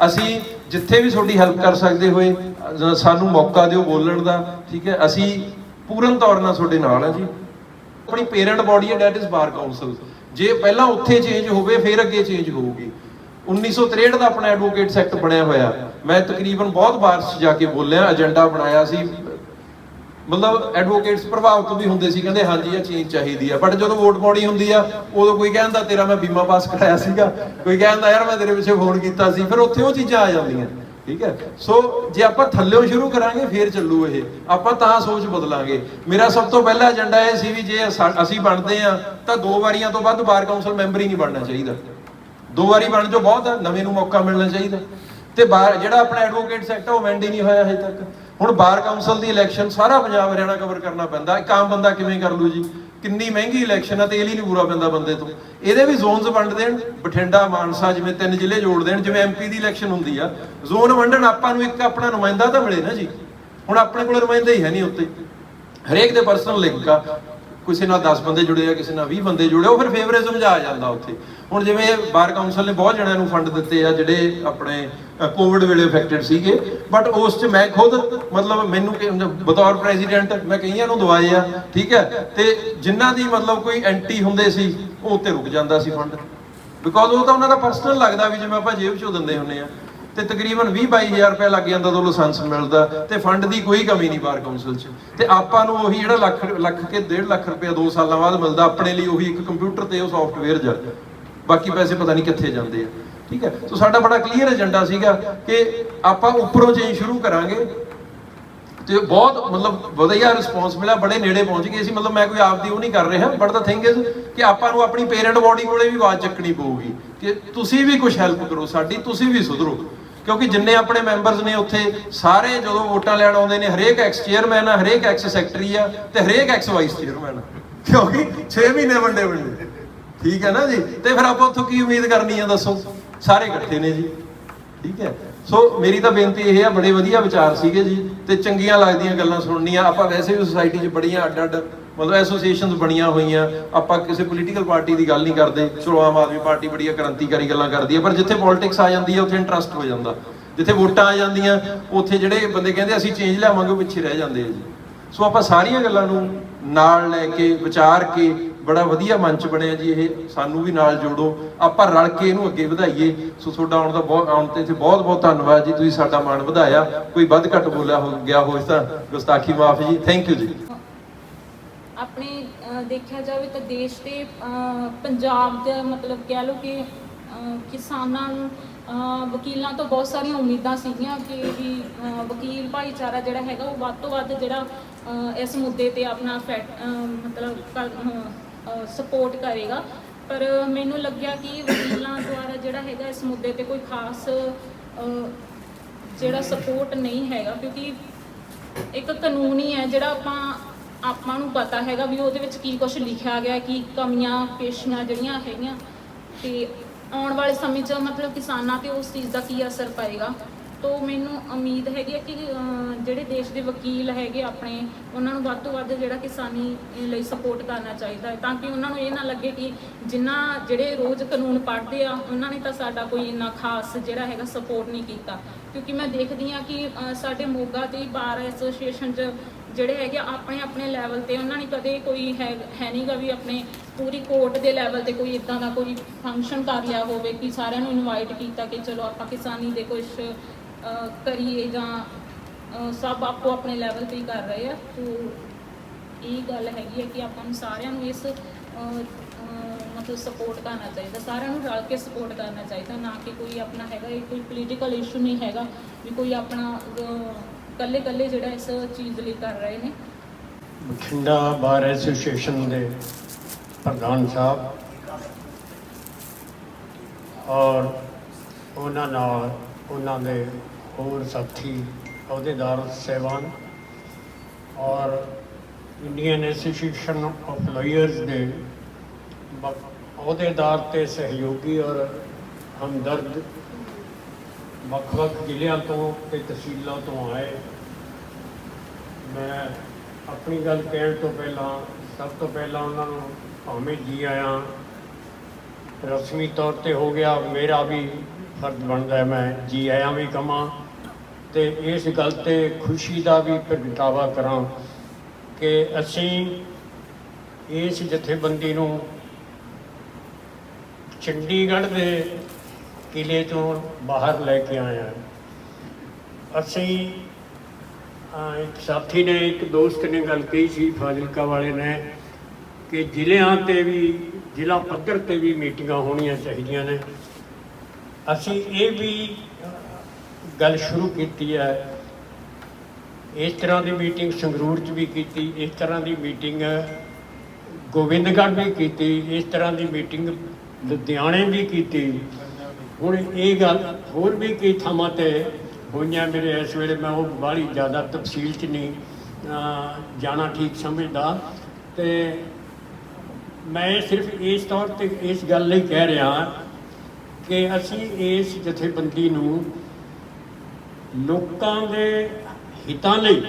ਅਸੀਂ ਜਿੱਥੇ ਵੀ ਤੁਹਾਡੀ ਹੈਲਪ ਕਰ ਸਕਦੇ ਹੋਏ ਸਾਨੂੰ ਮੌਕਾ ਦਿਓ ਬੋਲਣ ਦਾ, ਠੀਕ ਹੈ? ਅਸੀਂ ਪੂਰਨ ਤੌਰ ਨਾਲ ਤੁਹਾਡੇ ਨਾਲ ਆ ਜੀ। ਆਪਣੀ ਪੇਰੈਂਟ ਬੋਡੀ ਹੈ, ਡੈਟ ਇਜ਼ ਬਾਰ ਕਾਉਂਸਲ। ਜੇ ਪਹਿਲਾਂ ਉੱਥੇ ਚੇਂਜ ਹੋਵੇ ਫਿਰ ਅੱਗੇ ਚੇਂਜ ਹੋਊਗੀ। 1963 ਦਾ ਆਪਣਾ ਐਡਵੋਕੇਟਸ ਐਕਟ ਬਣਿਆ ਹੋਇਆ, ਮੈਂ ਤਕਰੀਬਨ ਬਹੁਤ ਵਾਰ ਜਾ ਕੇ ਬੋਲਿਆ, ਏਜੰਡਾ ਬਣਾਇਆ ਸੀ, ਮਤਲਬ ਐਡਵੋਕੇਟਸ ਪ੍ਰਭਾਵਿਤ ਵੀ ਹੁੰਦੇ ਸੀ, ਕਹਿੰਦੇ ਹਾਂਜੀ ਇਹ ਚੇਂਜ ਚਾਹੀਦੀ ਆ, ਬਟ ਜਦੋਂ ਵੋਟ ਪਾਉਣੀ ਹੁੰਦੀ ਆ ਉਦੋਂ ਕੋਈ ਕਹਿੰਦਾ ਤੇਰਾ ਮੈਂ ਬੀਮਾ ਪਾਸ ਕਰਾਇਆ ਸੀਗਾ, ਕੋਈ ਕਹਿੰਦਾ ਯਾਰ ਮੈਂ ਤੇਰੇ ਪਿੱਛੇ ਫੋਨ ਕੀਤਾ ਸੀ, ਫਿਰ ਉੱਥੇ ਉਹ ਚੀਜ਼ਾਂ ਆ ਜਾਂਦੀਆਂ, ਠੀਕ ਹੈ? ਸੋ ਜੇ ਆਪਾਂ ਥੱਲਿਓਂ ਸ਼ੁਰੂ ਕਰਾਂਗੇ ਫੇਰ ਚੱਲੂ ਇਹ, ਆਪਾਂ ਤਾਂ ਸੋਚ ਬਦਲਾਂਗੇ। ਮੇਰਾ ਸਭ ਤੋਂ ਪਹਿਲਾ ਏਜੰਡਾ ਇਹ ਸੀ ਵੀ ਜੇ ਅਸੀਂ ਬਣਦੇ ਆ ਤਾਂ 2 ਵਾਰੀਆਂ ਤੋਂ ਵੱਧ ਬਾਰ ਕਾਉਂਸਲ ਮੈਂਬਰ ਹੀ ਨਹੀਂ ਬਣਨਾ ਚਾਹੀਦਾ। 2 ਵਾਰੀ ਬਣ ਜੋ ਬਹੁਤ ਆ, ਨਵੇਂ ਨੂੰ ਮੌਕਾ ਮਿਲਣਾ ਚਾਹੀਦਾ। ਤੇ ਜਿਹੜਾ ਆਪਣਾ ਐਡਵੋਕੇਟਸ ਐਕਟ ਆ ਉਹ ਅਮੈਂਡ ਹੀ ਨਹੀਂ ਹੋਇਆ ਹਜੇ ਤੱਕ। ਹੁਣ ਬਾਰ ਕਾਉਂਸਲ ਦੀ ਇਲੈਕਸ਼ਨ ਸਾਰਾ ਪੰਜਾਬ ਹਰਿਆਣਾ ਕਵਰ ਕਰਨਾ ਪੈਂਦਾ, ਇੱਕ ਆਮ ਬੰਦਾ ਕਿਵੇਂ ਕਰ ਲੂ ਜੀ? ਕਿੰਨੀ ਮਹਿੰਗੀ ਇਲੈਕਸ਼ਨ ਆ, ਤੇਲ ਹੀ ਨਹੀਂ ਪੂਰਾ ਪੈਂਦਾ ਬੰਦੇ ਤੋਂ। ਇਹਦੇ ਵੀ ਜ਼ੋਨਸ ਵੰਡ ਦੇਣ, ਬਠਿੰਡਾ ਮਾਨਸਾ ਜਿਵੇਂ 3 ਜ਼ਿਲ੍ਹੇ ਜੋੜ ਦੇਣ, ਜਿਵੇਂ MP ਦੀ ਇਲੈਕਸ਼ਨ ਹੁੰਦੀ ਆ, ਜ਼ੋਨ ਵੰਡਣ, ਆਪਾਂ ਨੂੰ ਇੱਕ ਆਪਣਾ ਨੁਮਾਇੰਦਾ ਤਾਂ ਮਿਲੇ ਨਾ ਜੀ। ਹੁਣ ਆਪਣੇ ਕੋਲ ਨੁਮਾਇੰਦਾ ਹੀ ਹੈ ਨਹੀਂ ਉੱਤੇ, ਹਰੇਕ ਦੇ ਪਰਸਨਲ ਲਿੰਕ ਆ, ਕਿਸੇ ਨਾਲ 10 ਬੰਦੇ ਜੁੜੇ ਆ, ਕਿਸੇ ਨਾਲ 20 ਬੰਦੇ ਜੁੜੇ, ਉਹ ਫਿਰ ਫੇਵਰਿਜ਼ਮ ਜਾ ਜਾਂਦਾ ਉੱਥੇ। ਹੁਣ ਜਿਵੇਂ ਬਾਰ ਕਾਉਂਸਲ ਨੇ ਬਹੁਤ ਜਣਿਆਂ ਨੂੰ ਫੰਡ ਦਿੱਤੇ ਆ ਜਿਹੜੇ ਆਪਣੇ ਕੋਵਿਡ ਵੇਲੇ ਅਫੈਕਟਡ ਸੀਗੇ, ਬਟ ਉਸ 'ਚ ਮੈਂ ਖੁਦ ਮਤਲਬ ਮੈਨੂੰ ਬਤੌਰ ਪ੍ਰੈਜ਼ੀਡੈਂਟ ਮੈਂ ਕਈਆਂ ਨੂੰ ਦਵਾਏ ਆ, ਠੀਕ ਹੈ? ਤੇ ਜਿਨ੍ਹਾਂ ਦੀ ਮਤਲਬ ਕੋਈ ਐਂਟੀ ਹੁੰਦੇ ਸੀ ਉਹ ਉੱਤੇ ਰੁਕ ਜਾਂਦਾ ਸੀ ਫੰਡ, ਬਿਕੋਜ਼ ਉਹ ਤਾਂ ਉਹਨਾਂ ਦਾ ਪਰਸਨਲ ਲੱਗਦਾ ਵੀ ਜਿਵੇਂ ਆਪਾਂ ਜੇਬ 'ਚੋਂ ਦਿੰਦੇ ਹੁੰਦੇ ਆ। ਤੇ ਤਕਰੀਬਨ 20-22 ਰੁਪਏ ਲੱਗ ਜਾਂਦਾ ਉਦੋਂ ਲਾਇਸੈਂਸ ਮਿਲਦਾ, ਤੇ ਫੰਡ ਦੀ ਕੋਈ ਕਮੀ ਨਹੀਂ ਬਾਰ ਕਾਉਂਸਲ 'ਚ। ਤੇ ਆਪਾਂ ਨੂੰ ਉਹੀ ਜਿਹੜਾ ਲੱਖ ਕੇ 1.5 ਲੱਖ ਰੁਪਏ 2 ਸਾਲਾਂ ਬਾਅਦ ਮਿਲਦਾ, ਆਪਣੇ ਲਈ ਉਹੀ ਇੱਕ ਕੰਪਿਊਟਰ ਤੇ ਉਹ ਸੌਫਟਵੇਅਰ ਜਾ, ਬਾਕੀ ਪੈਸੇ ਪਤਾ ਨਹੀਂ ਕਿੱਥੇ ਜਾਂਦੇ ਆ, ਠੀਕ ਹੈ? ਸੋ ਸਾਡਾ ਬੜਾ ਕਲੀਅਰ ਏਜੰਡਾ ਸੀਗਾ ਕਿ ਆਪਾਂ ਉੱਪਰੋਂ ਚੇਂਜ ਸ਼ੁਰੂ ਕਰਾਂਗੇ, ਤੇ ਬਹੁਤ ਮਤਲਬ ਵਧੀਆ ਰਿਸਪੌਂਸ ਮਿਲਿਆ, ਬੜੇ ਨੇੜੇ ਪਹੁੰਚ ਗਏ ਸੀ। ਮਤਲਬ ਮੈਂ ਕੋਈ ਆਪਦੀ ਉਹ ਨਹੀਂ ਕਰ ਰਿਹਾ, ਬਟ ਦਾ ਥਿੰਗ ਇਜ਼ ਕਿ ਆਪਾਂ ਨੂੰ ਆਪਣੀ ਪੇਰੈਂਟ ਬੋਡੀ ਕੋਲੇ ਵੀ ਆਵਾਜ਼ ਚੱਕਣੀ ਪਊਗੀ ਕਿ ਤੁਸੀਂ ਵੀ ਕੁਝ ਹੈਲਪ ਕਰੋ ਸਾਡੀ, ਤੁਸੀਂ ਵੀ ਸੁਧਰੋ। ਕਿਉਂਕਿ ਜਿੰਨੇ ਆਪਣੇ ਮੈਂਬਰਸ ਨੇ ਉੱਥੇ ਸਾਰੇ ਜਦੋਂ ਵੋਟਾਂ ਲੈਣ ਆਉਂਦੇ ਨੇ, ਹਰੇਕ ਐਕਸ ਚੇਅਰਮੈਨ ਆ, ਹਰੇਕ ਐਕਸ ਸੈਕਟਰੀ ਆ, ਤੇ ਹਰੇਕ ਐਕਸ ਵਾਈਸ ਚੇਅਰਮੈਨ, ਕਿਉਂਕਿ 6 ਮਹੀਨੇ ਵੰਡੇ, ਠੀਕ ਹੈ ਨਾ ਜੀ? ਤੇ ਫਿਰ ਆਪਾਂ ਉੱਥੋਂ ਕੀ ਉਮੀਦ ਕਰਨੀ ਆ ਦੱਸੋ? ਸਾਰੇ ਇਕੱਠੇ ਨੇ ਜੀ, ਠੀਕ ਹੈ? ਸੋ ਮੇਰੀ ਤਾਂ ਬੇਨਤੀ ਇਹ ਆ, ਬੜੇ ਵਧੀਆ ਵਿਚਾਰ ਸੀਗੇ ਜੀ, ਤੇ ਚੰਗੀਆਂ ਲੱਗਦੀਆਂ ਗੱਲਾਂ ਸੁਣਨੀਆਂ। ਆਪਾਂ ਵੈਸੇ ਵੀ ਸੁਸਾਇਟੀ 'ਚ ਬੜੀਆਂ ਅੱਡ-ਅੱਡ ਮਤਲਬ ਐਸੋਸੀਏਸ਼ਨਸ ਬਣੀਆਂ ਹੋਈਆਂ, ਆਪਾਂ ਕਿਸੇ ਪੋਲੀਟੀਕਲ ਪਾਰਟੀ ਦੀ ਗੱਲ ਨਹੀਂ ਕਰਦੇ। ਚਲੋ ਆਮ ਆਦਮੀ ਪਾਰਟੀ ਬੜੀਆਂ ਕ੍ਰਾਂਤੀਕਾਰੀ ਗੱਲਾਂ ਕਰਦੀ ਹੈ, ਪਰ ਜਿੱਥੇ ਪੋਲਿਟਿਕਸ ਆ ਜਾਂਦੀ ਹੈ ਉੱਥੇ ਇੰਟਰਸਟ ਹੋ ਜਾਂਦਾ। ਜਿੱਥੇ ਵੋਟਾਂ ਆ ਜਾਂਦੀਆਂ ਉੱਥੇ ਜਿਹੜੇ ਬੰਦੇ ਕਹਿੰਦੇ ਅਸੀਂ ਚੇਂਜ ਲਿਆਵਾਂਗੇ ਉਹ ਪਿੱਛੇ ਰਹਿ ਜਾਂਦੇ ਆ ਜੀ। ਸੋ ਆਪਾਂ ਸਾਰੀਆਂ ਗੱਲਾਂ ਨੂੰ ਨਾਲ ਲੈ ਕੇ ਵਿਚਾਰ ਕੇ ਬੜਾ ਵਧੀਆ ਮੰਚ ਬਣਿਆ ਜੀ ਇਹ, ਸਾਨੂੰ ਵੀ ਨਾਲ ਜੋੜੋ, ਆਪਾਂ ਰਲ ਕੇ ਇਹਨੂੰ ਅੱਗੇ ਵਧਾਈਏ। ਸੋ ਤੁਹਾਡਾ ਆਉਣ ਤੇ ਬਹੁਤ ਬਹੁਤ ਧੰਨਵਾਦ ਜੀ, ਤੁਸੀਂ ਸਾਡਾ ਮਾਣ ਵਧਾਇਆ। ਕੋਈ ਵੱਧ ਘੱਟ ਬੋਲਿਆ ਹੋ ਗਿਆ ਹੋਵੇ ਤਾਂ ਗੁਸਤਾਖੀ ਮਾਫ ਜੀ। ਥੈਂਕ ਯੂ ਜੀ। ਆਪਣੇ ਦੇਖਿਆ ਜਾਵੇ ਤਾਂ ਦੇਸ਼ ਤੇ ਪੰਜਾਬ ਦਾ ਮਤਲਬ ਕਹਿ ਲਓ ਕਿ ਕਿਸਾਨਾਂ ਨੂੰ ਵਕੀਲਾਂ ਤੋਂ ਬਹੁਤ ਸਾਰੀਆਂ ਉਮੀਦਾਂ ਸੀਗੀਆਂ ਕਿ ਵੀ ਵਕੀਲ ਭਾਈਚਾਰਾ ਜਿਹੜਾ ਹੈਗਾ ਉਹ ਵੱਧ ਤੋਂ ਵੱਧ ਜਿਹੜਾ ਇਸ ਮੁੱਦੇ ਤੇ ਆਪਣਾ ਸਪੋਰਟ ਕਰੇਗਾ। ਪਰ ਮੈਨੂੰ ਲੱਗਿਆ ਕਿ ਵਕੀਲਾਂ ਦੁਆਰਾ ਜਿਹੜਾ ਹੈਗਾ ਇਸ ਮੁੱਦੇ ਤੇ ਕੋਈ ਖਾਸ ਜਿਹੜਾ ਸਪੋਰਟ ਨਹੀਂ ਹੈਗਾ, ਕਿਉਂਕਿ ਇੱਕ ਕਾਨੂੰਨ ਹੀ ਹੈ ਜਿਹੜਾ ਆਪਾਂ ਨੂੰ ਪਤਾ ਹੈਗਾ ਵੀ ਉਹਦੇ ਵਿੱਚ ਕੀ ਕੁਝ ਲਿਖਿਆ ਗਿਆ, ਕੀ ਕਮੀਆਂ ਪੇਸ਼ੀਆਂ ਜਿਹੜੀਆਂ ਹੈਗੀਆਂ, ਤੇ ਆਉਣ ਵਾਲੇ ਸਮੇਂ 'ਚ ਮਤਲਬ ਕਿਸਾਨਾਂ ਤੇ ਉਸ ਚੀਜ਼ ਦਾ ਕੀ ਅਸਰ ਪਏਗਾ। ਤੋ ਮੈਨੂੰ ਉਮੀਦ ਹੈਗੀ ਹੈ ਕਿ ਜਿਹੜੇ ਦੇਸ਼ ਦੇ ਵਕੀਲ ਹੈਗੇ ਆਪਣੇ, ਉਹਨਾਂ ਨੂੰ ਵੱਧ ਤੋਂ ਵੱਧ ਜਿਹੜਾ ਕਿਸਾਨੀ ਲਈ ਸਪੋਰਟ ਕਰਨਾ ਚਾਹੀਦਾ ਹੈ, ਤਾਂ ਕਿ ਉਹਨਾਂ ਨੂੰ ਇਹ ਨਾ ਲੱਗੇ ਕਿ ਜਿਹੜੇ ਰੋਜ਼ ਕਾਨੂੰਨ ਪੜ੍ਹਦੇ ਆ ਉਹਨਾਂ ਨੇ ਤਾਂ ਸਾਡਾ ਕੋਈ ਇੰਨਾ ਖਾਸ ਜਿਹੜਾ ਹੈਗਾ ਸਪੋਰਟ ਨਹੀਂ ਕੀਤਾ। ਕਿਉਂਕਿ ਮੈਂ ਦੇਖਦੀ ਹਾਂ ਕਿ ਸਾਡੇ ਮੋਗਾ ਤੇ ਬਾਰ ਐਸੋਸੀਏਸ਼ਨ 'ਚ ਜਿਹੜੇ ਹੈਗੇ ਆਪਣੇ ਲੈਵਲ ਤੇ ਉਹਨਾਂ ਨੇ ਕਦੇ ਕੋਈ ਹੈ ਨਹੀਂਗਾ ਵੀ ਆਪਣੇ ਪੂਰੀ ਕੋਰਟ ਦੇ ਲੈਵਲ ਤੇ ਕੋਈ ਇਦਾਂ ਦਾ ਕੋਈ ਫੰਕਸ਼ਨ ਕਰ ਲਿਆ ਹੋਵੇ ਕਿ ਸਾਰਿਆਂ ਨੂੰ ਇਨਵਾਈਟ ਕੀਤਾ ਕਿ ਚਲੋ ਆਪਾਂ ਕਿਸਾਨੀ ਦੇ ਕੁਝ ਕਰੀਏ ਜਾਂ ਸਭ ਆਪੋ ਆਪਣੇ ਲੈਵਲ ਤੇ ਹੀ ਕਰ ਰਹੇ ਆ। ਤੋ ਇਹ ਗੱਲ ਹੈਗੀ ਹੈ ਕਿ ਆਪਾਂ ਨੂੰ ਸਾਰਿਆਂ ਨੂੰ ਇਸ ਮਤਲਬ ਸਪੋਰਟ ਕਰਨਾ ਚਾਹੀਦਾ, ਸਾਰਿਆਂ ਨੂੰ ਰਲ ਕੇ ਸਪੋਰਟ ਕਰਨਾ ਚਾਹੀਦਾ, ਨਾ ਕਿ ਕੋਈ ਆਪਣਾ ਹੈਗਾ ਇਹ ਕੋਈ ਪੋਲੀਟੀਕਲ ਇਸ਼ੂ ਨਹੀਂ ਹੈਗਾ ਵੀ ਕੋਈ ਆਪਣਾ ਇਕੱਲੇ ਜਿਹੜਾ ਇਸ ਚੀਜ਼ ਲਈ ਕਰ ਰਹੇ ਨੇ। ਬਠਿੰਡਾ ਬਾਰ ਐਸੋਸੀਏਸ਼ਨ ਦੇ ਪ੍ਰਧਾਨ ਸਾਹਿਬ ਔਰ ਉਹਨਾਂ ਨਾਲ ਉਹਨਾਂ ਦੇ ਹੋਰ ਸਾਥੀ ਅਹੁਦੇਦਾਰ ਸਾਹਿਬਾਨ ਔਰ ਇੰਡੀਅਨ ਐਸੋਸੀਏਸ਼ਨ ਆਫ ਲਾਇਰਸ ਦੇ ਅਹੁਦੇਦਾਰ ਤੇ ਸਹਿਯੋਗੀ ਔਰ ਹਮਦਰਦ ਵੱਖ-ਵੱਖ ਜ਼ਿਲ੍ਹਿਆਂ ਤੋਂ ਤੇ ਤਹਿਸੀਲਾਂ ਤੋਂ ਆਏ। ਮੈਂ ਆਪਣੀ ਗੱਲ ਕਹਿਣ ਤੋਂ ਪਹਿਲਾਂ ਸਭ ਤੋਂ ਪਹਿਲਾਂ ਉਹਨਾਂ ਨੂੰ ਭਾਵੇਂ ਜੀ ਆਇਆਂ ਰਸਮੀ ਤੌਰ ਤੇ ਹੋ ਗਿਆ, ਮੇਰਾ ਵੀ ਫਰਜ਼ ਬਣਦਾ ਹੈ ਮੈਂ ਜੀ ਆਇਆਂ ਵੀ ਕਹਾਂ ਤੇ ਇਸ ਗੱਲ ਤੇ ਖੁਸ਼ੀ ਦਾ ਵੀ ਪ੍ਰਗਟਾਵਾ ਕਰਾਂ ਕਿ ਅਸੀਂ ਇਸ ਜਥੇਬੰਦੀ ਨੂੰ ਚੰਡੀਗੜ੍ਹ ਦੇ ਕਿਲੇ ਤੋਂ ਬਾਹਰ ਲੈ ਕੇ ਆਏ ਹਾਂ। ਅਸੀਂ ਇੱਕ ਸਾਥੀ ਨੇ, ਇੱਕ ਦੋਸਤ ਨੇ ਗੱਲ ਕਹੀ ਸੀ ਫਾਜ਼ਿਲਕਾ ਵਾਲੇ ਨੇ ਕਿ ਜ਼ਿਲ੍ਹਿਆਂ ਤੇ ਵੀ ਜ਼ਿਲ੍ਹਾ ਪੱਧਰ ਤੇ ਵੀ ਮੀਟਿੰਗਾਂ ਹੋਣੀਆਂ ਚਾਹੀਦੀਆਂ ਨੇ। ਅਸੀਂ ਇਹ ਵੀ ਗੱਲ ਸ਼ੁਰੂ ਕੀਤੀ ਹੈ। ਇਸ ਤਰ੍ਹਾਂ ਦੀ ਮੀਟਿੰਗ ਸੰਗਰੂਰ 'ਚ ਵੀ ਕੀਤੀ, ਇਸ ਤਰ੍ਹਾਂ ਦੀ ਮੀਟਿੰਗ ਗੋਬਿੰਦਗੜ੍ਹ ਵੀ ਕੀਤੀ, ਇਸ ਤਰ੍ਹਾਂ ਦੀ ਮੀਟਿੰਗ ਲੁਧਿਆਣੇ ਵੀ ਕੀਤੀ। ਹੁਣ ਇਹ ਗੱਲ ਹੋਰ ਵੀ ਕਈ ਥਾਵਾਂ ਤੇ ਹੋਈਆਂ। ਮੇਰੇ ਇਸ ਵੇਲੇ ਮੈਂ ਉਹ ਬਾਹਲੀ ਜ਼ਿਆਦਾ ਤਫਸੀਲ 'ਚ ਨਹੀਂ ਜਾਣਾ ਠੀਕ ਸਮਝਦਾ ਤੇ ਮੈਂ ਸਿਰਫ ਇਸ ਤੌਰ ਤੇ ਇਸ ਗੱਲ ਲਈ ਕਹਿ ਰਿਹਾ ਕਿ ਅਸੀਂ ਇਸ ਜਥੇਬੰਦੀ ਨੂੰ ਲੋਕਾਂ ਦੇ ਹਿੱਤਾਂ ਲਈ,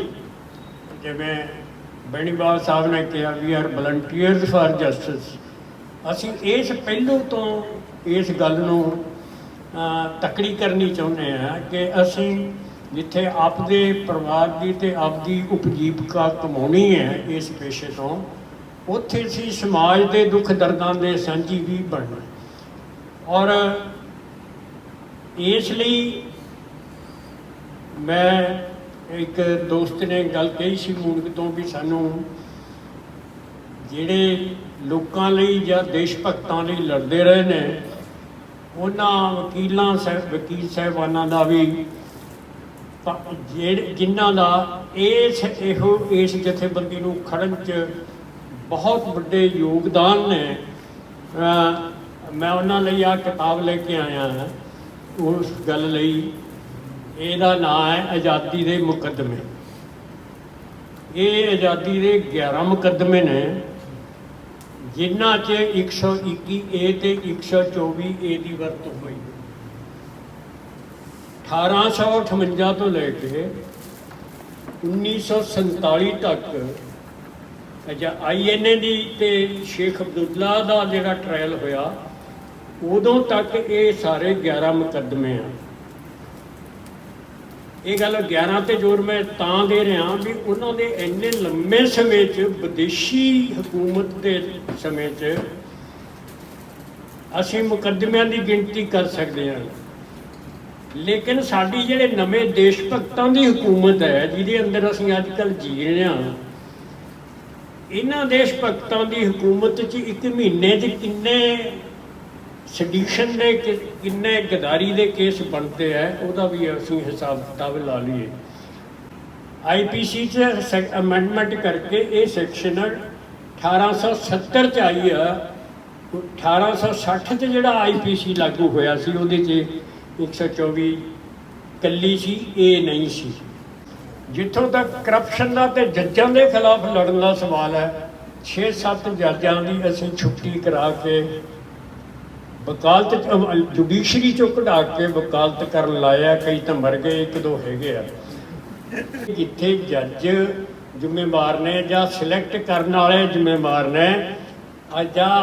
ਜਿਵੇਂ ਬੈਣੀਵਾਲ ਸਾਹਿਬ ਨੇ ਕਿਹਾ we are volunteers for justice, ਅਸੀਂ ਇਸ ਪਹਿਲੂ ਤੋਂ ਇਸ ਗੱਲ ਨੂੰ ਤਕੜੀ ਕਰਨੀ ਚਾਹੁੰਦੇ ਹਾਂ ਕਿ ਅਸੀਂ ਜਿੱਥੇ ਆਪਦੇ ਪਰਿਵਾਰ ਦੀ ਤੇ ਆਪਦੀ ਉਪਜੀਵਕਾ ਕਮਾਉਣੀ ਹੈ ਇਸ ਪੇਸ਼ੇ ਤੋਂ, ਉੱਥੇ ਅਸੀਂ ਸਮਾਜ ਦੇ ਦੁੱਖ ਦਰਦਾਂ ਦੇ ਸਾਂਝੀ ਵੀ ਬਣਨਾ। ਔਰ ਇਸ ਲਈ ਮੈਂ ਇੱਕ ਦੋਸਤ ਨੇ ਗੱਲ ਕਹੀ ਸੀ ਮੂਣਕ ਤੋਂ ਵੀ ਸਾਨੂੰ ਜਿਹੜੇ ਲੋਕਾਂ ਲਈ ਜਾਂ ਦੇਸ਼ ਭਗਤਾਂ ਲਈ ਲੜਦੇ ਰਹੇ ਨੇ ਉਹਨਾਂ ਵਕੀਲ ਸਾਹਿਬਾਨਾਂ ਦਾ ਵੀ ਜਿਨ੍ਹਾਂ ਦਾ ਇਸ ਜਥੇਬੰਦੀ ਨੂੰ ਖੜਨ 'ਚ ਬਹੁਤ ਵੱਡੇ ਯੋਗਦਾਨ ਨੇ। ਮੈਂ ਉਹਨਾਂ ਲਈ ਆਹ ਕਿਤਾਬ ਲੈ ਕੇ ਆਇਆ ਹਾਂ ਉਸ ਗੱਲ ਲਈ। ਇਹਦਾ ਨਾਂ ਹੈ ਆਜ਼ਾਦੀ ਦੇ ਮੁਕੱਦਮੇ। ਇਹ ਆਜ਼ਾਦੀ ਦੇ 11 ਮੁਕੱਦਮੇ ਨੇ ਜਿਨ੍ਹਾਂ 'ਚ 121A ਤੇ 124A ਦੀ ਵਰਤੋਂ ਹੋਈ। 1858 ਤੋਂ ਲੈ ਕੇ 1947 ਤੱਕ INA ਦੀ ਤੇ ਸ਼ੇਖ ਅਬਦੁੱਲਾ ਦਾ ਜਿਹੜਾ ਟ੍ਰਾਇਲ ਹੋਇਆ ਉਦੋਂ ਤੱਕ ਇਹ ਸਾਰੇ 11 ਮੁਕੱਦਮੇ ਆ। ਇਹ ਗੱਲ 11 ਤੇ ਜ਼ੋਰ ਮੈਂ ਤਾਂ ਦੇ ਰਿਹਾ ਵੀ ਉਹਨਾਂ ਦੇ ਇੰਨੇ ਲੰਮੇ ਸਮੇਂ 'ਚ ਵਿਦੇਸ਼ੀ ਹਕੂਮਤ ਦੇ ਸਮੇਂ 'ਚ ਅਸੀਂ ਮੁਕੱਦਮਿਆਂ ਦੀ ਗਿਣਤੀ ਕਰ ਸਕਦੇ ਹਾਂ, ਲੇਕਿਨ ਸਾਡੀ ਜਿਹੜੇ ਨਵੇਂ ਦੇਸ਼ ਭਗਤਾਂ ਦੀ ਹਕੂਮਤ ਹੈ ਜਿਹਦੇ ਅੰਦਰ ਅਸੀਂ ਅੱਜ ਕੱਲ੍ਹ ਜੀ ਰਹੇ ਹਾਂ, ਇਹਨਾਂ ਦੇਸ਼ ਭਗਤਾਂ ਦੀ ਹਕੂਮਤ 'ਚ ਇੱਕ ਮਹੀਨੇ 'ਚ ਕਿੰਨੇ ਸੈਡੀਸ਼ਨ ਦੇ ਕਿੰਨੇ ਗਦਾਰੀ ਦੇ ਕੇਸ ਬਣਦੇ ਹੈ ਉਹਦਾ ਵੀ ਅਸੀਂ ਹਿਸਾਬ ਕਿਤਾਬ ਲਾ ਲਈਏ। IPC 'ਚ ਅਮੈਂਡਮੈਂਟ ਕਰਕੇ ਇਹ ਸੈਕਸ਼ਨ 1870 'ਚ ਆਈ ਆ। 1860 'ਚ ਜਿਹੜਾ IPC ਲਾਗੂ ਹੋਇਆ ਸੀ ਉਹਦੇ 'ਚ 124 ਕੱਲੀ ਸੀ, ਇਹ ਨਹੀਂ ਸੀ। ਜਿੱਥੋਂ ਤੱਕ ਕਰਪਸ਼ਨ ਦਾ ਤੇ ਜੱਜਾਂ ਦੇ ਖਿਲਾਫ ਲੜਨ ਦਾ ਸਵਾਲ ਹੈ, 6-7 ਜੱਜਾਂ ਦੀ ਅਸੀਂ ਛੁੱਟੀ ਕਰਾ ਕੇ ਵਕਾਲਤ ਜੁਡੀਸ਼ਰੀ ਚੋਂ ਕਢਾ ਕੇ ਵਕਾਲਤ ਕਰਨ ਲਾਇਆ। ਕਈ ਤਾਂ ਮਰ ਗਏ, 1-2 ਹੈਗੇ ਆ। ਜਿੱਥੇ ਜੱਜ ਜ਼ਿੰਮੇਵਾਰ ਨੇ ਜਾਂ ਸਿਲੈਕਟ ਕਰਨ ਵਾਲੇ ਜ਼ਿੰਮੇਵਾਰ ਨੇ ਜਾਂ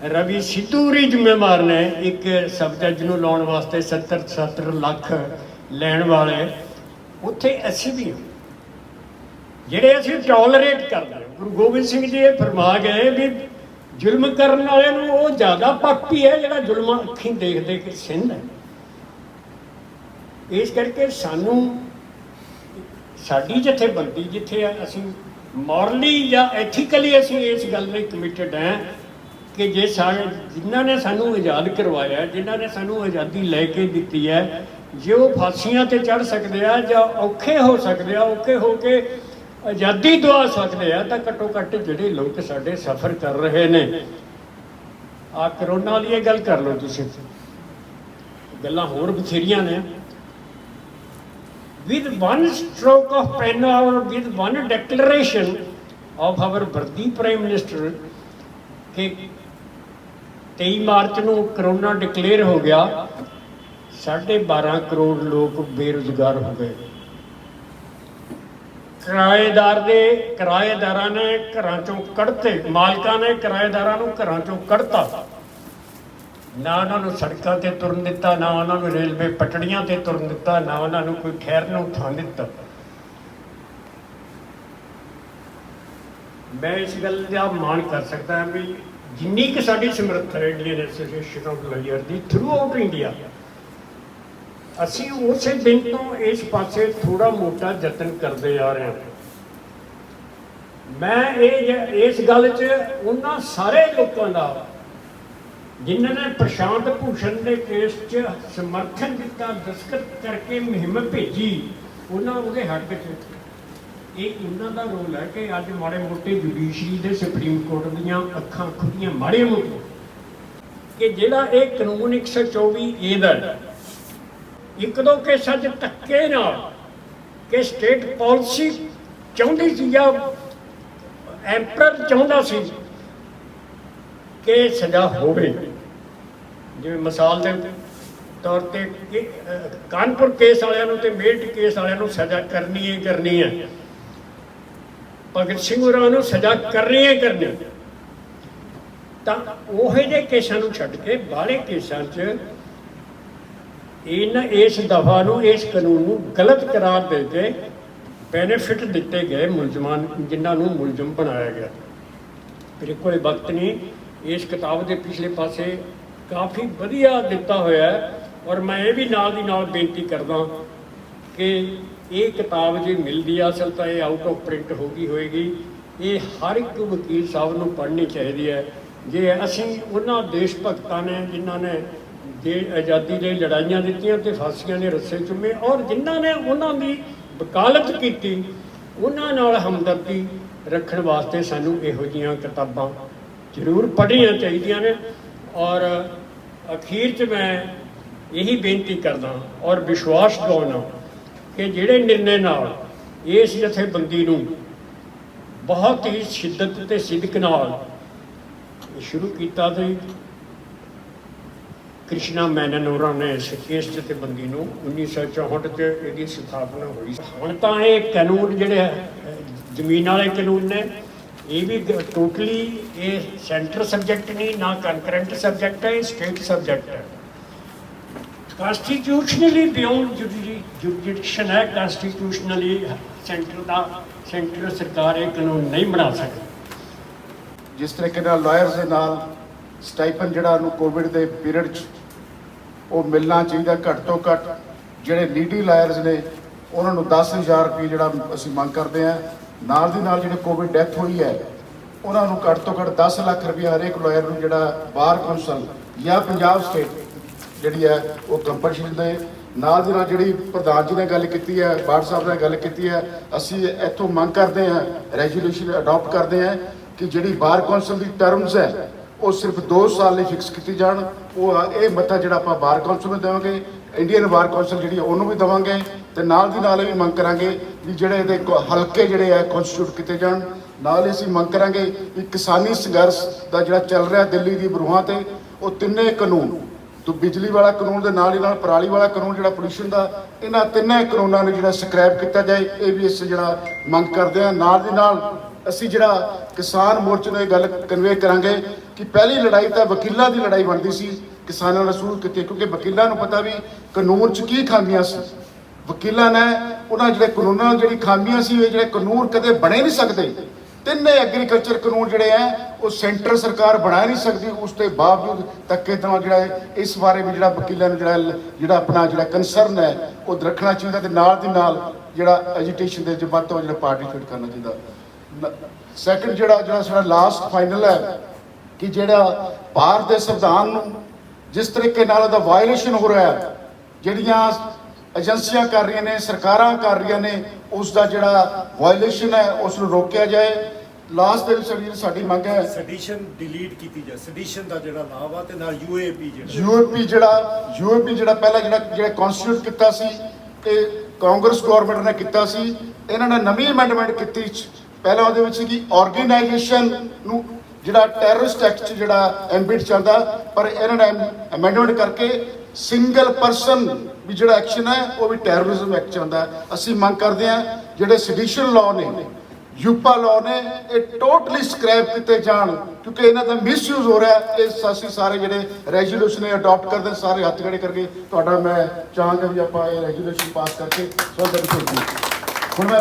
ਰਵੀ ਸਿੱਧੂਰੀ ਜ਼ਿੰਮੇਵਾਰ ਨੇ ਇੱਕ ਸਬ ਜੱਜ ਨੂੰ ਲਾਉਣ ਵਾਸਤੇ 70 ਲੱਖ ਲੈਣ ਵਾਲੇ, ਉੱਥੇ ਅਸੀਂ ਵੀ ਜਿਹੜੇ ਅਸੀਂ ਟੋਲਰੇਟ ਕਰਦੇ। ਗੁਰੂ ਗੋਬਿੰਦ ਸਿੰਘ ਜੀ ਇਹ ਫਰਮਾ ਗਏ ਵੀ ਜ਼ੁਲਮ ਕਰਨ ਵਾਲੇ ਨੂੰ ਉਹ ਜ਼ਿਆਦਾ ਪਾਪੀ ਹੈ ਜਿਹੜਾ ਜ਼ੁਲਮਾਂ ਅੱਖੀਂ ਦੇਖ ਕੇ ਸਿੰਧ ਹੈ। ਇਸ ਕਰਕੇ ਸਾਨੂੰ ਸਾਡੀ ਜਥੇਬੰਦੀ ਜਿੱਥੇ ਆ, ਅਸੀਂ ਮੋਰਲੀ ਜਾਂ ਐਥੀਕਲੀ ਅਸੀਂ ਇਸ ਗੱਲ ਲਈ ਕਮਿਟਡ ਹੈ ਕਿ ਜੇ ਸਾਰੇ ਜਿਨ੍ਹਾਂ ਨੇ ਸਾਨੂੰ ਆਜ਼ਾਦ ਕਰਵਾਇਆ, ਜਿਨ੍ਹਾਂ ਨੇ ਸਾਨੂੰ ਆਜ਼ਾਦੀ ਲੈ ਕੇ ਦਿੱਤੀ ਹੈ, ਜੇ ਉਹ ਫਾਂਸੀਆਂ ਤੇ ਚੜ੍ਹ ਸਕਦੇ ਆ ਜਾਂ ਔਖੇ ਹੋ ਸਕਦੇ ਆ, ਔਖੇ ਹੋ ਕੇ ਆਜ਼ਾਦੀ ਦਵਾ ਸਕਦੇ ਆ, ਤਾਂ ਘੱਟੋ ਘੱਟ ਜਿਹੜੇ ਲੋਕ ਸਾਡੇ ਸਫ਼ਰ ਕਰ ਰਹੇ ਨੇ, ਆ ਕਰੋਨਾ ਵਾਲੀ ਇਹ ਗੱਲ ਕਰ ਲਓ ਤੁਸੀਂ, ਗੱਲਾਂ ਹੋਰ ਬਥੇਰੀਆਂ ਨੇ। with one stroke of pen or with one declaration of our ਵਰਦੀ ਪ੍ਰਾਈਮ ਮਿਨਿਸਟਰ ਕਿ 23 ਮਾਰਚ ਨੂੰ ਕਰੋਨਾ ਡਿਕਲੇਅਰ ਹੋ ਗਿਆ, 12.5 ਕਰੋੜ ਲੋਕ ਬੇਰੁਜ਼ਗਾਰ ਹੋ ਗਏ। ਕਿਰਾਏਦਾਰਾਂ ਨੇ ਘਰਾਂ ਚੋਂ ਕੱਢਤੇ, ਮਾਲਕਾਂ ਨੇ ਕਿਰਾਏਦਾਰਾਂ ਨੂੰ ਘਰਾਂ ਚੋਂ ਕੱਢਤਾ, ਨਾ ਉਹਨਾਂ ਨੂੰ ਸੜਕਾਂ ਤੇ ਤੁਰਨ ਦਿੱਤਾ, ਨਾ ਉਹਨਾਂ ਨੂੰ ਰੇਲਵੇ ਪਟੜੀਆਂ ਤੇ ਤੁਰਨ ਦਿੱਤਾ, ਨਾ ਉਹਨਾਂ ਨੂੰ ਕੋਈ ਠਹਿਰਨ ਨੂੰ ਥਾਂ ਦਿੱਤਾ। ਮੈਂ ਇਸ ਗੱਲ ਦਾ ਮਾਣ ਕਰ ਸਕਦਾ ਹਾਂ ਵੀ ਜਿੰਨੀ ਕਿ ਸਾਡੀ ਸਮਰੱਥਾ ਹੈ Indian association of lawyer the through out India, ਅਸੀਂ ਉਸੇ ਦਿਨ ਤੋਂ ਇਸ ਪਾਸੇ ਥੋੜਾ ਮੋਟਾ ਯਤਨ ਕਰਦੇ ਆ ਰਹੇ ਹਾਂ। ਮੈਂ ਇਸ ਗੱਲ 'ਚ ਉਹਨਾਂ ਸਾਰੇ ਲੋਕਾਂ ਦਾ ਜਿਨ੍ਹਾਂ ਨੇ ਪ੍ਰਸ਼ਾਂਤ ਭੂਸ਼ਣ ਦੇ ਕੇਸ 'ਚ ਸਮਰਥਨ ਦਿੱਤਾ, ਦਸਤਖਤ ਕਰਕੇ ਮੁਹਿੰਮ ਭੇਜੀ, ਉਹਦੇ ਹੱਕ 'ਚ ਇਹ ਉਹਨਾਂ ਦਾ ਰੋਲ ਹੈ ਕਿ ਅੱਜ ਮਾੜੇ ਮੋਟੇ ਜੁਡੀਸ਼ਰੀ ਦੇ ਸੁਪਰੀਮ ਕੋਰਟ ਦੀਆਂ ਅੱਖਾਂ ਖੁੱਲੀਆਂ ਮਾੜੇ ਮੋਟੇ ਕਿ ਜਿਹੜਾ ਇਹ ਕਾਨੂੰਨ 124A ਦਾ ਇੱਕ ਦੋ ਕੇਸਾਂ 'ਚ ਧੱਕੇ ਨਾਲ ਕਿ ਸਟੇਟ ਪਾਲਿਸੀ ਚਾਹੁੰਦੀ ਸੀ ਜਾਂ ਐਂਪਰਰ ਚਾਹੁੰਦਾ ਸੀ ਕਿ ਸਜ਼ਾ ਹੋਵੇ, ਜਿਵੇਂ ਮਿਸਾਲ ਦੇ ਤੌਰ ਤੇ ਕਾਨਪੁਰ ਕੇਸ ਵਾਲਿਆਂ ਨੂੰ ਤੇ ਮੇਰਠ ਕੇਸ ਵਾਲਿਆਂ ਨੂੰ ਸਜ਼ਾ ਕਰਨੀ ਹੈ, ਭਗਤ ਸਿੰਘ ਹੋਰਾਂ ਨੂੰ ਸਜ਼ਾ ਕਰਨੀ ਹੈ। ਤਾਂ ਉਹ ਜਿਹੇ ਕੇਸਾਂ ਨੂੰ ਛੱਡ ਕੇ ਬਾਹਲੇ ਕੇਸਾਂ 'ਚ ਇਸ ਦਫਾ ਨੂੰ, ਇਸ ਕਾਨੂੰਨ ਨੂੰ ਗਲਤ ਕਰਾਰ ਦੇ ਕੇ ਬੈਨੀਫਿਟ ਦਿੱਤੇ ਗਏ ਮੁਲਜ਼ਮਾਂ, ਜਿਨ੍ਹਾਂ ਨੂੰ ਮੁਲਜ਼ਮ ਬਣਾਇਆ ਗਿਆ। ਮੇਰੇ ਕੋਲ ਵਕਤ ਨਹੀਂ, ਇਸ ਕਿਤਾਬ ਦੇ ਪਿਛਲੇ ਪਾਸੇ ਕਾਫੀ ਵਧੀਆ ਦਿੱਤਾ ਹੋਇਆ ਹੈ, ਔਰ ਮੈਂ ਇਹ ਵੀ ਨਾਲ ਦੀ ਨਾਲ ਬੇਨਤੀ ਕਰਦਾ ਕਿ ਇਹ ਕਿਤਾਬ ਜੇ ਮਿਲਦੀ ਆ, ਅਸਲ ਤਾਂ ਇਹ ਆਊਟ ਆਫ ਪ੍ਰਿੰਟ ਹੋਏਗੀ, ਇਹ ਹਰ ਇੱਕ ਵਕੀਲ ਸਾਹਿਬ ਨੂੰ ਪੜ੍ਹਨੀ ਚਾਹੀਦੀ ਹੈ। ਜੇ ਅਸੀਂ ਉਹਨਾਂ ਦੇਸ਼ ਭਗਤਾਂ ਨੇ ਜਿਨ੍ਹਾਂ ਨੇ ਆਜ਼ਾਦੀ ਲਈ ਲੜਾਈਆਂ ਦਿੱਤੀਆਂ ਤੇ ਫਾਂਸੀਆਂ ਦੇ ਰੱਸੇ ਚੁੰਮੇ, ਔਰ ਜਿਨ੍ਹਾਂ ਨੇ ਉਹਨਾਂ ਦੀ ਵਕਾਲਤ ਕੀਤੀ, ਉਹਨਾਂ ਨਾਲ ਹਮਦਰਦੀ ਰੱਖਣ ਵਾਸਤੇ ਸਾਨੂੰ ਇਹੋ ਜਿਹੀਆਂ ਕਿਤਾਬਾਂ ਜ਼ਰੂਰ ਪੜ੍ਹਨੀਆਂ ਚਾਹੀਦੀਆਂ ਨੇ। ਔਰ ਅਖੀਰ 'ਚ ਮੈਂ ਇਹੀ ਬੇਨਤੀ ਕਰਦਾ ਔਰ ਵਿਸ਼ਵਾਸ ਦਿਵਾਉਣਾ ਕਿ ਜਿਹੜੇ ਨਿਰਣੇ ਨਾਲ ਇਸ ਜਥੇਬੰਦੀ ਨੂੰ ਬਹੁਤ ਹੀ ਸ਼ਿੱਦਤ ਤੇ ਸਿਦਕ ਨਾਲ ਸ਼ੁਰੂ ਕੀਤਾ ਤੇ ਕ੍ਰਿਸ਼ਨਾ ਮੈਨਨ ਹੋਰਾਂ ਨੇ ਇਸ ਜਥੇਬੰਦੀ ਨੂੰ 1964 'ਚ ਇਹਦੀ ਸਥਾਪਨਾ ਹੋਈ। ਹੁਣ ਤਾਂ ਇਹ ਕਾਨੂੰਨ ਜਿਹੜੇ ਜ਼ਮੀਨ ਵਾਲੇ ਕਾਨੂੰਨ ਨੇ, ਇਹ ਵੀ ਟੋਟਲੀ ਇਹ ਸੈਂਟਰ ਸਬਜੈਕਟ ਨਹੀਂ, ਨਾ ਕੰਕਰੈਂਟ ਸਬਜੈਕਟ ਹੈ, ਸਟੇਟ ਸਬਜੈਕਟ ਹੈ। ਕਨਸਟੀਟਿਊਸ਼ਨਲੀ ਬਿਯੋਂਡ ਜੁਡੀਸ਼ਨ ਹੈ, ਕਨਸਟੀਟਿਊਸ਼ਨਲੀ ਸੈਂਟਰ ਸਰਕਾਰ ਇਹ ਕਾਨੂੰਨ ਨਹੀਂ ਬਣਾ ਸਕਦੀ। ਜਿਸ ਤਰੀਕੇ ਨਾਲ ਲਾਇਰਸ ਦੇ ਨਾਲ ਸਟਾਈਪਨ ਜਿਹੜਾ ਉਹਨੂੰ ਕੋਵਿਡ ਦੇ ਪੀਰੀਅਡ 'ਚ ਉਹ ਮਿਲਣਾ ਚਾਹੀਦਾ, ਘੱਟ ਤੋਂ ਘੱਟ ਜਿਹੜੇ ਨੀਡੀ ਲਾਇਰਸ ਨੇ ਉਹਨਾਂ ਨੂੰ 10,000 ਰੁਪਏ ਜਿਹੜਾ ਅਸੀਂ ਮੰਗ ਕਰਦੇ ਹਾਂ। ਨਾਲ ਦੀ ਨਾਲ ਜਿਹੜੇ ਕੋਵਿਡ ਡੈਥ ਹੋਈ ਹੈ ਉਹਨਾਂ ਨੂੰ ਘੱਟ ਤੋਂ ਘੱਟ 10 ਲੱਖ ਰੁਪਏ ਹਰੇਕ ਲਾਇਰ ਨੂੰ ਜਿਹੜਾ ਬਾਰ ਕੌਂਸਲ ਜਾਂ ਪੰਜਾਬ ਸਟੇਟ ਜਿਹੜੀ ਹੈ ਉਹ ਕੰਪਨਸੇਸ਼ਨ ਦੇ। ਨਾਲ ਦੀ ਨਾਲ ਜਿਹੜੀ ਪ੍ਰਧਾਨ ਜੀ ਨੇ ਗੱਲ ਕੀਤੀ ਹੈ, ਬਾੜ ਸਾਹਿਬ ਨੇ ਗੱਲ ਕੀਤੀ ਹੈ, ਅਸੀਂ ਇੱਥੋਂ ਮੰਗ ਕਰਦੇ ਹਾਂ, ਰੈਜ਼ੋਲੂਸ਼ਨ ਅਡਾਪਟ ਕਰਦੇ ਹਾਂ ਕਿ ਜਿਹੜੀ ਬਾਰ ਕੌਂਸਲ ਦੀ ਟਰਮਸ ਹੈ ਉਹ ਸਿਰਫ 2 ਸਾਲ ਲਈ ਫਿਕਸ ਕੀਤੀ ਜਾਣ। ਉਹ ਇਹ ਮਤਾ ਜਿਹੜਾ ਆਪਾਂ ਬਾਰ ਕੌਂਸਲ ਨੂੰ ਦੇਵਾਂਗੇ, ਇੰਡੀਅਨ ਬਾਰ ਕੌਂਸਲ ਜਿਹੜੀ ਉਹਨੂੰ ਵੀ ਦੇਵਾਂਗੇ, ਤੇ ਨਾਲ ਦੀ ਨਾਲ ਵੀ ਮੰਗ ਕਰਾਂਗੇ ਵੀ ਜਿਹੜੇ ਇਹਦੇ ਹਲਕੇ ਜਿਹੜੇ ਹੈ ਕੌਂਸਟੀਟਿਊਟ ਕੀਤੇ ਜਾਣ। ਨਾਲ ਅਸੀਂ ਮੰਗ ਕਰਾਂਗੇ ਕਿ ਕਿਸਾਨੀ ਸੰਘਰਸ਼ ਦਾ ਜਿਹੜਾ ਚੱਲ ਰਿਹਾ ਦਿੱਲੀ ਦੀ ਬਰੂਹਾਂ ਤੇ, ਉਹ ਤਿੰਨੇ ਕਾਨੂੰਨ ਤੋਂ ਬਿਜਲੀ ਵਾਲਾ ਕਾਨੂੰਨ ਦੇ ਨਾਲ ਹੀ ਨਾਲ ਪਰਾਲੀ ਵਾਲਾ ਕਾਨੂੰਨ ਜਿਹੜਾ ਪੋਲਿਊਸ਼ਨ ਦਾ, ਇਹਨਾਂ ਤਿੰਨੇ ਕਾਨੂੰਨਾਂ ਨੂੰ ਜਿਹੜਾ ਸਕ੍ਰੈਪ ਕੀਤਾ ਜਾਏ, ਇਹ ਵੀ ਅਸੀਂ ਜਿਹੜਾ ਮੰਗ ਕਰਦੇ ਹਾਂ। ਨਾਲ ਦੀ ਨਾਲ ਅਸੀਂ ਜਿਹੜਾ ਕਿਸਾਨ ਮੋਰਚੇ ਨੂੰ ਇਹ ਗੱਲ ਕਨਵੇ ਕਰਾਂਗੇ ਕਿ ਪਹਿਲੀ ਲੜਾਈ ਤਾਂ ਵਕੀਲਾਂ ਦੀ ਲੜਾਈ ਬਣਦੀ ਸੀ, ਕਿਸਾਨਾਂ ਨੇ ਸ਼ੁਰੂ ਕੀਤੀ, ਕਿਉਂਕਿ ਵਕੀਲਾਂ ਨੂੰ ਪਤਾ ਵੀ ਕਾਨੂੰਨ 'ਚ ਕੀ ਖਾਮੀਆਂ ਸੀ। ਵਕੀਲਾਂ ਨੇ ਉਹਨਾਂ ਜਿਹੜੇ ਕਾਨੂੰਨਾਂ ਜਿਹੜੀ ਖਾਮੀਆਂ ਸੀ, ਇਹ ਜਿਹੜੇ ਕਾਨੂੰਨ ਕਦੇ ਬਣੇ ਨਹੀਂ ਸਕਦੇ। ਤਿੰਨੇ ਐਗਰੀਕਲਚਰ ਕਾਨੂੰਨ ਜਿਹੜੇ ਹੈ ਉਹ ਸੈਂਟਰ ਸਰਕਾਰ ਬਣਾ ਨਹੀਂ ਸਕਦੀ। ਉਸ ਦੇ ਬਾਵਜੂਦ ਧੱਕੇ ਨਾਲ ਜਿਹੜਾ ਇਸ ਬਾਰੇ ਵੀ ਜਿਹੜਾ ਵਕੀਲਾਂ ਨੂੰ ਜਿਹੜਾ ਆਪਣਾ ਜਿਹੜਾ ਕੰਸਰਨ ਹੈ ਉਹ ਰੱਖਣਾ ਚਾਹੀਦਾ ਤੇ ਨਾਲ ਦੀ ਨਾਲ ਜਿਹੜਾ ਐਜੀਟੇਸ਼ਨ ਦੇ ਵੱਧ ਤੋਂ ਵੱਧ ਜਿਹੜਾ ਪਾਰਟੀਸਪੇਟ ਕਰਨਾ ਚਾਹੀਦਾ। ਸੈਕੰਡ ਜਿਹੜਾ ਸਾਡਾ ਲਾਸਟ ਫਾਈਨਲ ਹੈ ਕਿ ਜਿਹੜਾ ਭਾਰਤ ਦੇ ਸੰਵਿਧਾਨ ਨੂੰ ਜਿਸ ਤਰੀਕੇ ਨਾਲ ਉਹਦਾ ਵਾਇਲੇਸ਼ਨ ਹੋ ਰਿਹਾ ਹੈ, ਜਿਹੜੀਆਂ ਏਜੰਸੀਆਂ ਕਰ ਰਹੀਆਂ ਨੇ, ਸਰਕਾਰਾਂ ਕਰ ਰਹੀਆਂ ਨੇ, ਉਸ ਦਾ ਜਿਹੜਾ ਵਾਇਲੇਸ਼ਨ ਹੈ ਉਸ ਨੂੰ ਰੋਕਿਆ ਜਾਏ। ਲਾਸਟ ਦੇ ਵਿੱਚ ਸਾਡੀ ਮੰਗ ਹੈ ਸੈਡੀਸ਼ਨ ਡਿਲੀਟ ਕੀਤੀ ਜਾਏ, ਸੈਡੀਸ਼ਨ ਦਾ ਜਿਹੜਾ ਲਾਭ ਆ ਤੇ ਨਾਲ ਯੂਏਪੀ ਜਿਹੜਾ ਪਹਿਲਾਂ ਜਿਹੜਾ ਕਨਸਟੀਟਿਊਟ ਕੀਤਾ ਸੀ ਇਹ ਕਾਂਗਰਸ ਗਵਰਨਮੈਂਟ ਨੇ ਕੀਤਾ ਸੀ। ਇਹਨਾਂ ਨੇ ਨਵੀਂ ਅਮੈਂਡਮੈਂਟ ਕੀਤੀ। ਪਹਿਲਾਂ ਉਹਦੇ ਵਿੱਚ ਕਿ ਆਰਗੇਨਾਈਜੇਸ਼ਨ ਨੂੰ ਜਿਹੜਾ ਟੈਰਰਿਸਟ ਐਕਟ 'ਚ ਜਿਹੜਾ ਐਮਬਿਟ ਚੱਲਦਾ, ਪਰ ਇਹਨਾਂ ਨੇ ਅਮੈਂਡਮੈਂਟ ਕਰਕੇ ਸਿੰਗਲ ਪਰਸਨ ਵੀ ਜਿਹੜਾ ਐਕਸ਼ਨ ਹੈ ਉਹ ਵੀ ਟੈਰਰਿਜ਼ਮ ਐਕਟ 'ਚ ਆਉਂਦਾ। ਅਸੀਂ ਮੰਗ ਕਰਦੇ ਹਾਂ ਜਿਹੜੇ ਸੈਡੀਸ਼ਨ ਲਾਅ ਨੇ, ਯੂਪਾ ਲਾਅ ਨੇ, ਇਹ ਟੋਟਲੀ ਸਕ੍ਰੈਪ ਕੀਤੇ ਜਾਣ ਕਿਉਂਕਿ ਇਹਨਾਂ ਦਾ ਮਿਸਯੂਜ਼ ਹੋ ਰਿਹਾ। ਇਹ ਅਸੀਂ ਸਾਰੇ ਜਿਹੜੇ ਰੈਜ਼ੋਲੂਸ਼ਨ ਨੇ ਅਡਾਪਟ ਕਰਦੇ ਸਾਰੇ ਹੱਥ ਖੜੇ ਕਰਕੇ ਤੁਹਾਡਾ ਮੈਂ ਚਾਹਾਂਗਾ ਵੀ ਆਪਾਂ ਇਹ ਰੈਜ਼ੋਲੂਸ਼ਨ ਪਾਸ ਕਰਕੇ ਹੁਣ ਮੈਂ